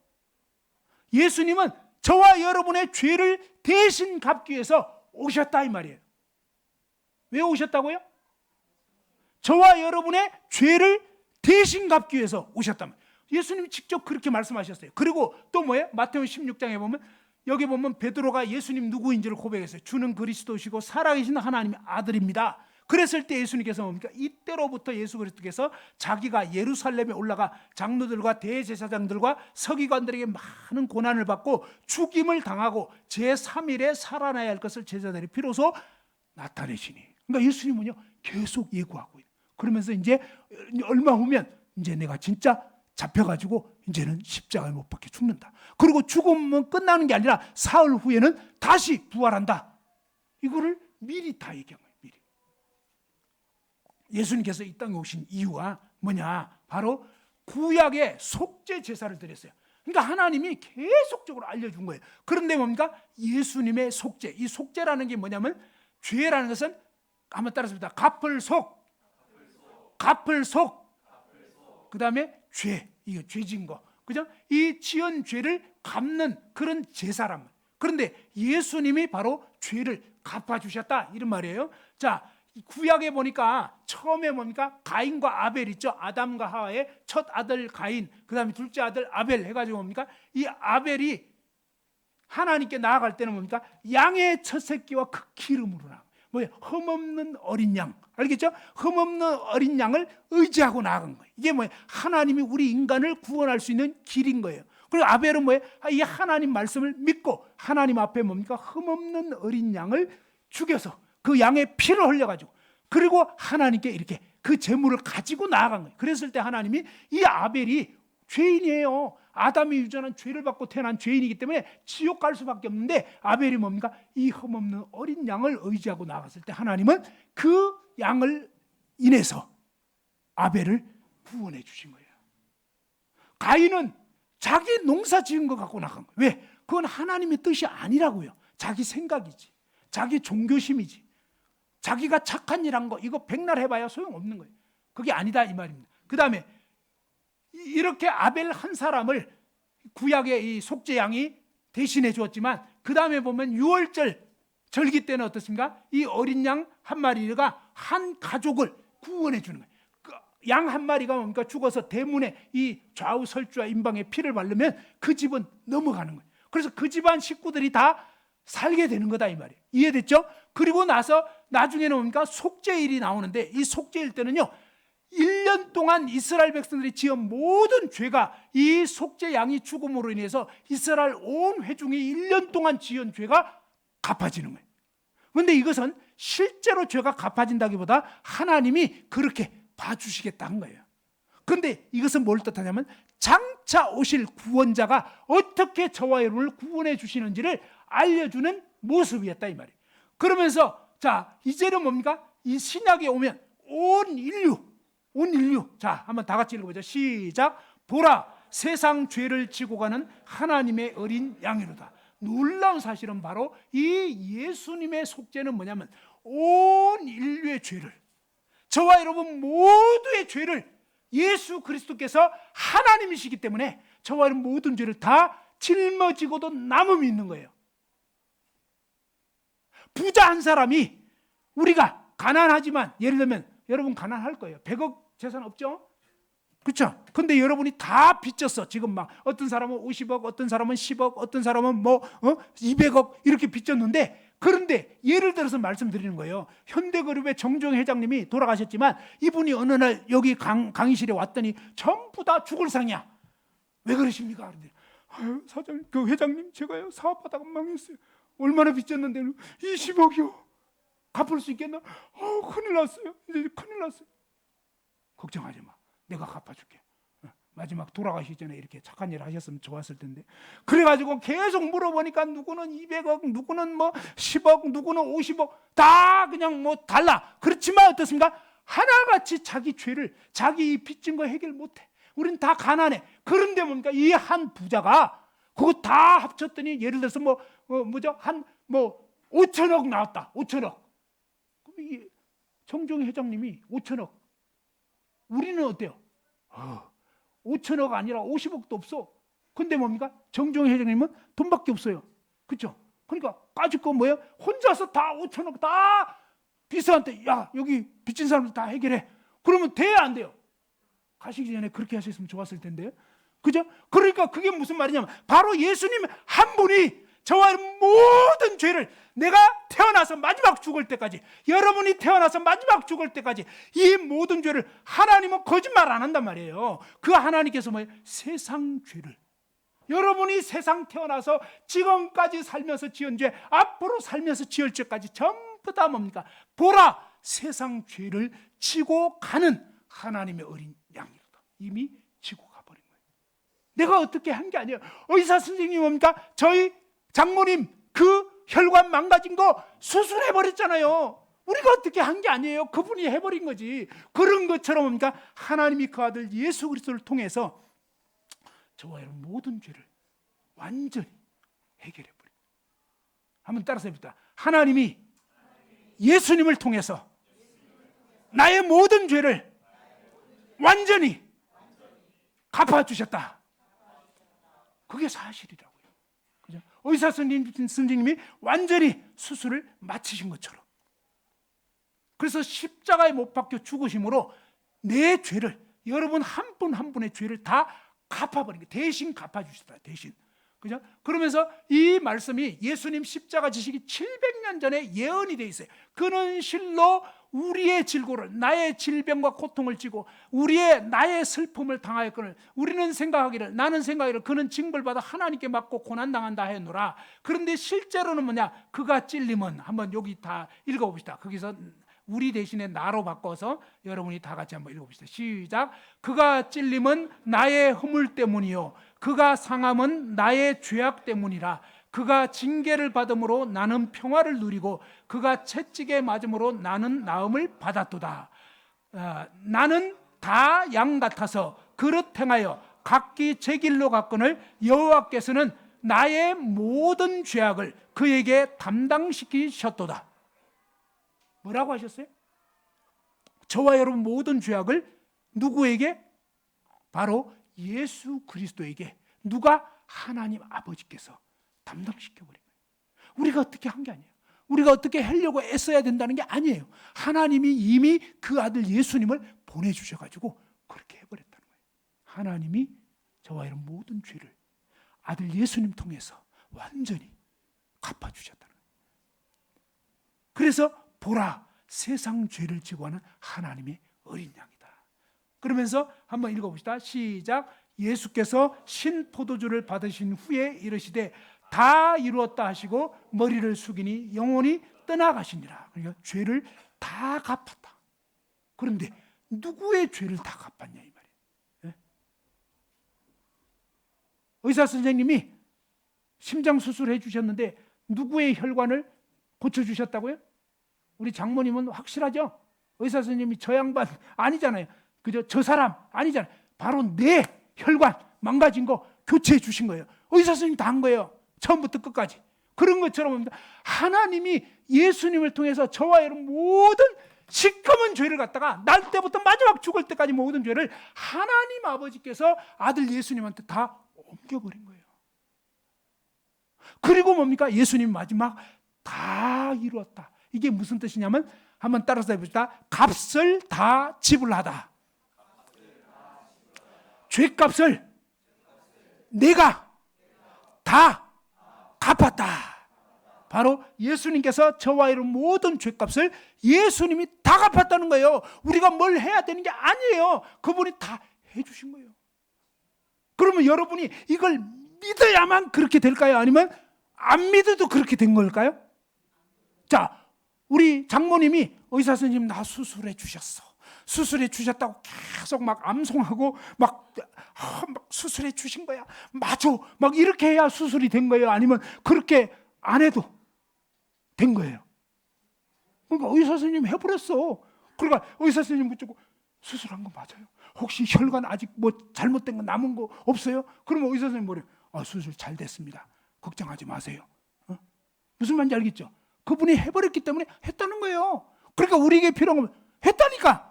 예수님은 저와 여러분의 죄를 대신 갚기 위해서 오셨다 이 말이에요. 왜 오셨다고요? 저와 여러분의 죄를 대신 갚기 위해서 오셨단 말이에요. 예수님이 직접 그렇게 말씀하셨어요. 그리고 또 뭐예요? 마태복음 16장에 보면 여기 보면 베드로가 예수님 누구인지를 고백했어요. 주는 그리스도시고 살아계신 하나님의 아들입니다. 그랬을 때 예수님께서 뭡니까? 이때로부터 예수 그리스도께서 자기가 예루살렘에 올라가 장로들과 대제사장들과 서기관들에게 많은 고난을 받고 죽임을 당하고 제3일에 살아나야 할 것을 제자들이 비로소 나타내시니. 그러니까 예수님은요 계속 예고하고 있어요. 그러면서 이제 얼마 후면 이제 내가 진짜 잡혀가지고 이제는 십자가에 못 박혀 죽는다. 그리고 죽으면 끝나는 게 아니라 사흘 후에는 다시 부활한다. 이거를 미리 다 얘기한 거예요. 미리. 예수님께서 이 땅에 오신 이유가 뭐냐? 바로 구약의 속죄 제사를 드렸어요. 그러니까 하나님이 계속적으로 알려준 거예요. 그런데 뭡니까? 예수님의 속죄. 이 속죄라는 게 뭐냐면 죄라는 것은 한번 따라서 갚을 속, 그 다음에 죄, 이거 죄진 거, 그죠? 이 지은 죄를 갚는 그런 제사란 말. 그런데 예수님이 바로 죄를 갚아주셨다 이런 말이에요. 자, 구약에 보니까 처음에 뭡니까? 가인과 아벨 있죠. 아담과 하와의 첫 아들 가인, 그 다음에 둘째 아들 아벨 해가지고 뭡니까? 이 아벨이 하나님께 나아갈 때는 뭡니까? 양의 첫 새끼와 그 기름으로 나아가. 뭐예요? 흠없는 어린 양. 알겠죠? 흠없는 어린 양을 의지하고 나아간 거예요. 이게 뭐예요? 하나님이 우리 인간을 구원할 수 있는 길인 거예요. 그리고 아벨은 뭐예요? 이 하나님 말씀을 믿고 하나님 앞에 뭡니까? 흠없는 어린 양을 죽여서 그 양의 피를 흘려가지고 그리고 하나님께 이렇게 그 제물을 가지고 나아간 거예요. 그랬을 때 하나님이 이 아벨이 죄인이에요. 아담이 유전한 죄를 받고 태어난 죄인이기 때문에 지옥 갈 수밖에 없는데 아벨이 뭡니까? 이 흠없는 어린 양을 의지하고 나갔을 때 하나님은 그 양을 인해서 아벨을 구원해 주신 거예요. 가인은 자기 농사 지은 거 갖고 나간 거예요. 왜? 그건 하나님의 뜻이 아니라고요. 자기 생각이지. 자기 종교심이지. 자기가 착한 일 한 거 이거 백날 해봐야 소용없는 거예요. 그게 아니다 이 말입니다. 그 다음에 이렇게 아벨 한 사람을 구약의 이 속죄양이 대신해 주었지만 그 다음에 보면 6월절 절기 때는 어떻습니까? 이 어린 양 한 마리가 한 가족을 구원해 주는 거예요. 양 한 마리가 뭡니까? 죽어서 대문에 이 좌우 설주와 임방에 피를 바르면 그 집은 넘어가는 거예요. 그래서 그 집안 식구들이 다 살게 되는 거다 이 말이에요. 이해됐죠? 그리고 나서 나중에는 뭡니까? 속죄일이 나오는데 이 속죄일 때는요 1년 동안 이스라엘 백성들이 지은 모든 죄가 이 속죄 양이 죽음으로 인해서 이스라엘 온 회중이 1년 동안 지은 죄가 갚아지는 거예요. 그런데 이것은 실제로 죄가 갚아진다기보다 하나님이 그렇게 봐주시겠다 한 거예요. 그런데 이것은 뭘 뜻하냐면 장차 오실 구원자가 어떻게 저와 여러분을 구원해 주시는지를 알려주는 모습이었다 이 말이에요. 그러면서 자 이제는 뭡니까? 이 신약에 오면 온 인류 자 한번 다 같이 읽어보죠. 시작. 보라 세상 죄를 지고 가는 하나님의 어린 양이로다. 놀라운 사실은 바로 이 예수님의 속죄는 뭐냐면 온 인류의 죄를 저와 여러분 모두의 죄를 예수 그리스도께서 하나님이시기 때문에 저와 여러분 모든 죄를 다 짊어지고도 남음이 있는 거예요. 부자 한 사람이 우리가 가난하지만 예를 들면 여러분 가난할 거예요. 100억 재산 없죠? 그렇죠? 근데 여러분이 다 빚졌어. 지금 막 어떤 사람은 50억, 어떤 사람은 10억, 어떤 사람은 200억 이렇게 빚졌는데 그런데 예를 들어서 말씀드리는 거예요. 현대그룹의 정종 회장님이 돌아가셨지만 이분이 어느 날 여기 강의실에 왔더니 전부 다 죽을 상이야. 왜 그러십니까? 그런데 사장님, 그 회장님 제가요 사업하다가 망했어요. 얼마나 빚졌는데 20억이요. 갚을 수 있겠나? 큰일 났어요. 이제 큰일 났어요. 걱정하지 마. 내가 갚아줄게. 마지막 돌아가시기 전에 이렇게 착한 일 하셨으면 좋았을 텐데. 그래가지고 계속 물어보니까 누구는 200억, 누구는 10억, 누구는 50억 다 그냥 달라. 그렇지만 어떻습니까? 하나같이 자기 죄를 자기 빚진 거 해결 못해. 우린 다 가난해. 그런데 뭡니까? 이 한 부자가 그거 다 합쳤더니 예를 들어서 한 5천억 나왔다. 5천억. 그럼 이 정종 회장님이 5천억. 우리는 어때요? 5천억 아니라 50억도 없어. 근데 뭡니까? 정종 회장님은 돈밖에 없어요. 그렇죠? 그러니까 까짓 거 뭐예요? 혼자서 다 5천억 다 비서한테 야 여기 빚진 사람들 다 해결해. 그러면 돼야 안 돼요? 가시기 전에 그렇게 하셨으면 좋았을 텐데. 그죠? 그러니까 그게 무슨 말이냐면 바로 예수님 한 분이 저와 모든 죄를 내가 태어나서 마지막 죽을 때까지, 여러분이 태어나서 마지막 죽을 때까지 이 모든 죄를, 하나님은 거짓말 안 한단 말이에요. 그 하나님께서 뭐예요? 세상 죄를, 여러분이 세상 태어나서 지금까지 살면서 지은 죄, 앞으로 살면서 지을 죄까지 전부 다 뭡니까? 보라, 세상 죄를 지고 가는 하나님의 어린 양이로다. 이미 지고 가버린 거예요. 내가 어떻게 한 게 아니에요. 의사 선생님이 뭡니까? 저희 장모님 그 혈관 망가진 거 수술해버렸잖아요. 우리가 어떻게 한 게 아니에요. 그분이 해버린 거지. 그런 것처럼 뭡니까? 하나님이 그 아들 예수 그리스도를 통해서 저와 여러분 모든 죄를 완전히 해결해버린 거예요. 한번 따라서 해봅시다. 하나님이 예수님을 통해서 나의 모든 죄를 완전히 갚아주셨다. 그게 사실이라고요. 그죠? 의사 선생님이 완전히 수술을 마치신 것처럼. 그래서 십자가에 못 박혀 죽으심으로 내 죄를, 여러분 한 분 한 분의 죄를 다 갚아버린 거예요. 대신 갚아주셨다. 대신. 그죠? 그러면서 이 말씀이 예수님 십자가 지시기 700년 전에 예언이 되어 있어요. 그는 실로 우리의 질고를, 나의 질병과 고통을 지고 나의 슬픔을 당하였거늘 우리는 생각하기를, 나는 생각하기를 그는 징벌받아 하나님께 맞고 고난당한다 하였노라. 그런데 실제로는 뭐냐? 그가 찔림은, 한번 여기 다 읽어봅시다. 거기서 우리 대신에 나로 바꿔서 여러분이 다 같이 한번 읽어봅시다. 시작. 그가 찔림은 나의 허물 때문이요 그가 상함은 나의 죄악 때문이라. 그가 징계를 받음으로 나는 평화를 누리고 그가 채찍에 맞음으로 나는 나음을 받았도다. 나는 다 양 같아서 그릇 행하여 각기 제 길로 갔거늘 여호와께서는 나의 모든 죄악을 그에게 담당시키셨도다. 뭐라고 하셨어요? 저와 여러분 모든 죄악을 누구에게? 바로 예수 그리스도에게. 누가? 하나님 아버지께서 담당시켜버린 거예요. 우리가 어떻게 한 게 아니에요. 우리가 어떻게 하려고 애써야 된다는 게 아니에요. 하나님이 이미 그 아들 예수님을 보내주셔가지고 그렇게 해버렸다는 거예요. 하나님이 저와 여러분 모든 죄를 아들 예수님 통해서 완전히 갚아주셨다는 거예요. 그래서 보라, 세상 죄를 지고 하는 하나님의 어린 양이다. 그러면서 한번 읽어봅시다. 시작. 예수께서 신포도주를 받으신 후에 이르시되 다 이루었다 하시고 머리를 숙이니 영원히 떠나가시니라. 그러니까 죄를 다 갚았다. 그런데 누구의 죄를 다 갚았냐 이 말이에요. 네? 의사 선생님이 심장 수술해 주셨는데 누구의 혈관을 고쳐주셨다고요? 우리 장모님은 확실하죠? 의사 선생님이 저 양반 아니잖아요. 그죠? 저 사람 아니잖아요. 바로 내 혈관 망가진 거 교체해 주신 거예요. 의사 선생님이 다 한 거예요. 처음부터 끝까지. 그런 것처럼 하나님이 예수님을 통해서 저와 여러분 모든 시커먼 죄를 갖다가 날 때부터 마지막 죽을 때까지 모든 죄를 하나님 아버지께서 아들 예수님한테 다 옮겨버린 거예요. 그리고 뭡니까? 예수님 마지막 다 이루었다. 이게 무슨 뜻이냐면 한번 따라서 해봅시다. 값을 다 지불하다. 죄값을 내가 다 갚았다. 바로 예수님께서 저와 여러분 모든 죄값을 예수님이 다 갚았다는 거예요. 우리가 뭘 해야 되는 게 아니에요. 그분이 다 해주신 거예요. 그러면 여러분이 이걸 믿어야만 그렇게 될까요? 아니면 안 믿어도 그렇게 된 걸까요? 자, 우리 장모님이 의사 선생님 나 수술해 주셨어. 수술해 주셨다고 계속 막 암송하고 막 수술해 주신 거야. 맞아. 막 이렇게 해야 수술이 된 거예요. 아니면 그렇게 안 해도 된 거예요. 그러니까 의사 선생님 해버렸어. 그러니까 의사 선생님 묻고 수술한 거 맞아요? 혹시 혈관 아직 뭐 잘못된 거 남은 거 없어요? 그러면 의사 선생님 뭐래요? 수술 잘 됐습니다. 걱정하지 마세요. 무슨 말인지 알겠죠? 그분이 해버렸기 때문에 했다는 거예요. 그러니까 우리에게 필요한 건 했다니까.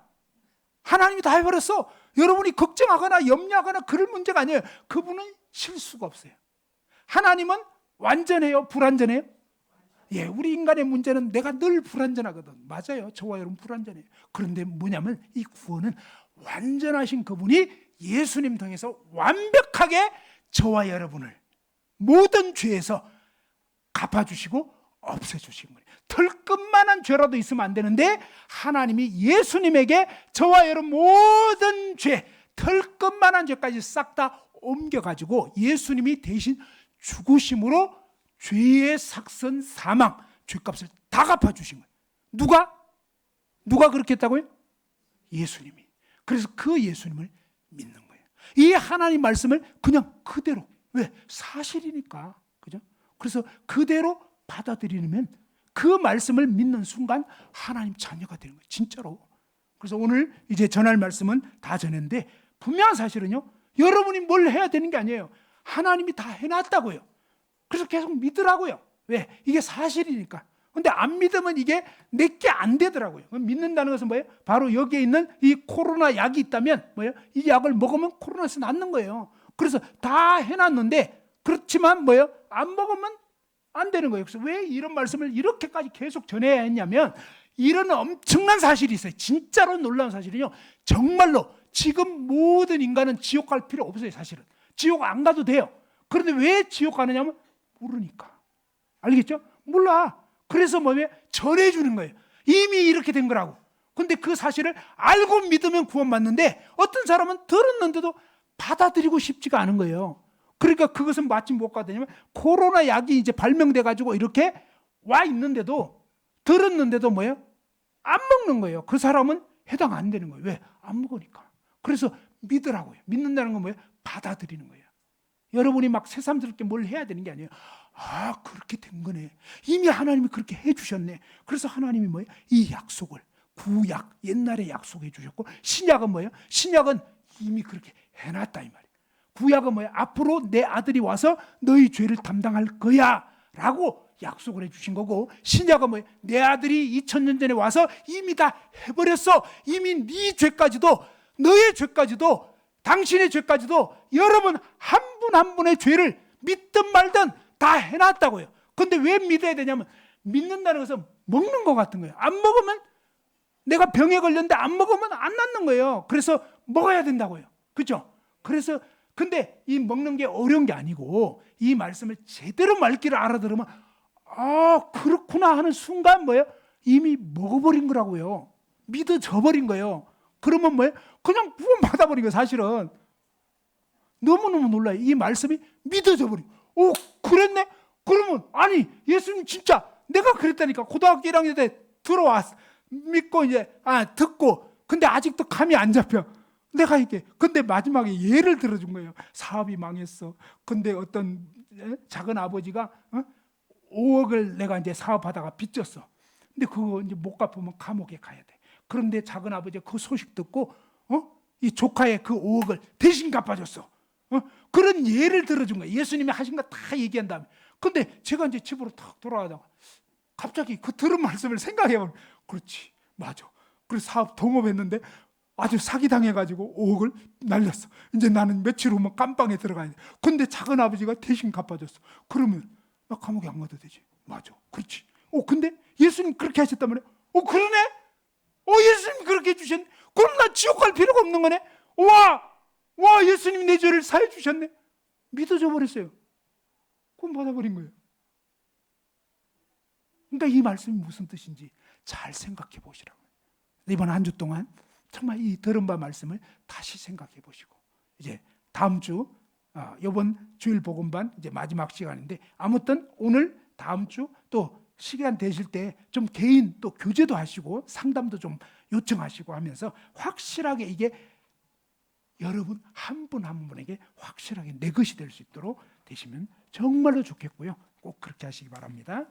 하나님이 다 해버렸어. 여러분이 걱정하거나 염려하거나 그럴 문제가 아니에요. 그분은 실수가 없어요. 하나님은 완전해요? 불완전해요? 예, 우리 인간의 문제는 내가 늘 불완전하거든. 맞아요. 저와 여러분 불완전해요. 그런데 뭐냐면 이 구원은 완전하신 그분이 예수님 통해서 완벽하게 저와 여러분을 모든 죄에서 갚아주시고 없애주신 거예요. 털끝만한 죄라도 있으면 안 되는데 하나님이 예수님에게 저와 여러분 모든 죄, 털끝만한 죄까지 싹 다 옮겨가지고 예수님이 대신 죽으심으로 죄의 삭선 사망, 죄값을 다 갚아주신 거예요. 누가 그렇게 했다고요? 예수님이. 그래서 그 예수님을 믿는 거예요. 이 하나님 말씀을 그냥 그대로, 왜? 사실이니까. 그죠? 그래서 그대로 받아들이면 그 말씀을 믿는 순간 하나님 자녀가 되는 거예요. 진짜로. 그래서 오늘 이제 전할 말씀은 다 전했는데 분명한 사실은요, 여러분이 뭘 해야 되는 게 아니에요. 하나님이 다 해놨다고요. 그래서 계속 믿으라고요. 왜? 이게 사실이니까. 근데 안 믿으면 이게 내게 안 되더라고요. 믿는다는 것은 뭐예요? 바로 여기에 있는 이 코로나 약이 있다면 뭐예요? 이 약을 먹으면 코로나에서 낫는 거예요. 그래서 다 해놨는데 그렇지만 뭐예요? 안 먹으면 안 되는 거예요. 그래서 왜 이런 말씀을 이렇게까지 계속 전해야 했냐면 이런 엄청난 사실이 있어요. 진짜로 놀라운 사실은요. 정말로 지금 모든 인간은 지옥 갈 필요 없어요. 사실은. 지옥 안 가도 돼요. 그런데 왜 지옥 가느냐면 모르니까. 알겠죠? 몰라. 그래서 뭐예요? 전해주는 거예요. 이미 이렇게 된 거라고. 근데 그 사실을 알고 믿으면 구원받는데 어떤 사람은 들었는데도 받아들이고 싶지가 않은 거예요. 그러니까 그것은 마침 뭐가 되냐면 코로나 약이 이제 발명돼 가지고 이렇게 와 있는데도 들었는데도 뭐예요? 안 먹는 거예요. 그 사람은 해당 안 되는 거예요. 왜? 안 먹으니까. 그래서 믿으라고요. 믿는다는 건 뭐예요? 받아들이는 거예요. 여러분이 막 새삼스럽게 뭘 해야 되는 게 아니에요. 아, 그렇게 된 거네. 이미 하나님이 그렇게 해주셨네. 그래서 하나님이 뭐예요? 이 약속을, 구약, 옛날에 약속해 주셨고, 신약은 뭐예요? 신약은 이미 그렇게 해놨다 이 말이에요. 구약은 뭐예요? 앞으로 내 아들이 와서 너희 죄를 담당할 거야 라고 약속을 해주신 거고, 신약은 뭐예요? 내 아들이 2000년 전에 와서 이미 다 해버렸어. 이미 네 죄까지도, 너의 죄까지도, 당신의 죄까지도 여러분 한 분 한 분의 죄를 믿든 말든 다 해놨다고요. 근데 왜 믿어야 되냐면 믿는다는 것은 먹는 것 같은 거예요. 안 먹으면 내가 병에 걸렸는데 안 먹으면 안 낫는 거예요. 그래서 먹어야 된다고요. 그렇죠? 그래서 근데 이 먹는 게 어려운 게 아니고 이 말씀을 제대로 말귀를 알아들으면 아 그렇구나 하는 순간 뭐예요? 이미 먹어버린 거라고요. 믿어져 버린 거예요. 그러면 뭐예요? 그냥 구원 받아버린 거예요. 사실은 너무너무 놀라요. 이 말씀이 믿어져 버린 거예요. 오 그랬네? 그러면 아니 예수님 진짜 내가 그랬다니까. 고등학교 1학년 때 들어왔어. 믿고 이제 듣고 근데 아직도 감이 안 잡혀. 내가 이게 근데 마지막에 예를 들어준 거예요. 사업이 망했어. 근데 어떤 작은 아버지가 5억을 내가 이제 사업하다가 빚졌어. 근데 그거 이제 못 갚으면 감옥에 가야 돼. 그런데 작은 아버지가 그 소식 듣고 이 조카의 그 5억을 대신 갚아줬어. 그런 예를 들어준 거예요. 예수님이 하신 거 다 얘기한 다음에. 근데 제가 이제 집으로 탁 돌아가다가 갑자기 그 들은 말씀을 생각해보면 그렇지 맞아. 그래서 사업 동업했는데 아주 사기당해가지고 5억을 날렸어. 이제 나는 며칠 후면 깜빵에 들어가야 돼. 근데 작은 아버지가 대신 갚아줬어. 그러면 나 감옥에 안 가도 되지. 맞아. 그렇지. 근데 예수님 그렇게 하셨단 말이야. 그러네? 예수님 그렇게 해주셨네. 그럼 나 지옥 갈 필요가 없는 거네. 와 예수님 내 죄를 사해 주셨네. 믿어져 버렸어요. 구원 받아버린 거예요. 그러니까 이 말씀이 무슨 뜻인지 잘 생각해 보시라고요. 이번 한 주 동안 정말 이 들은 바 말씀을 다시 생각해 보시고 이제 다음 주 이번 주일 복음반 이제 마지막 시간인데 아무튼 오늘 다음 주 또 시간 되실 때 좀 개인 또 교제도 하시고 상담도 좀 요청하시고 하면서 확실하게 이게 여러분 한 분 한 분에게 확실하게 내 것이 될 수 있도록 되시면 정말로 좋겠고요. 꼭 그렇게 하시기 바랍니다.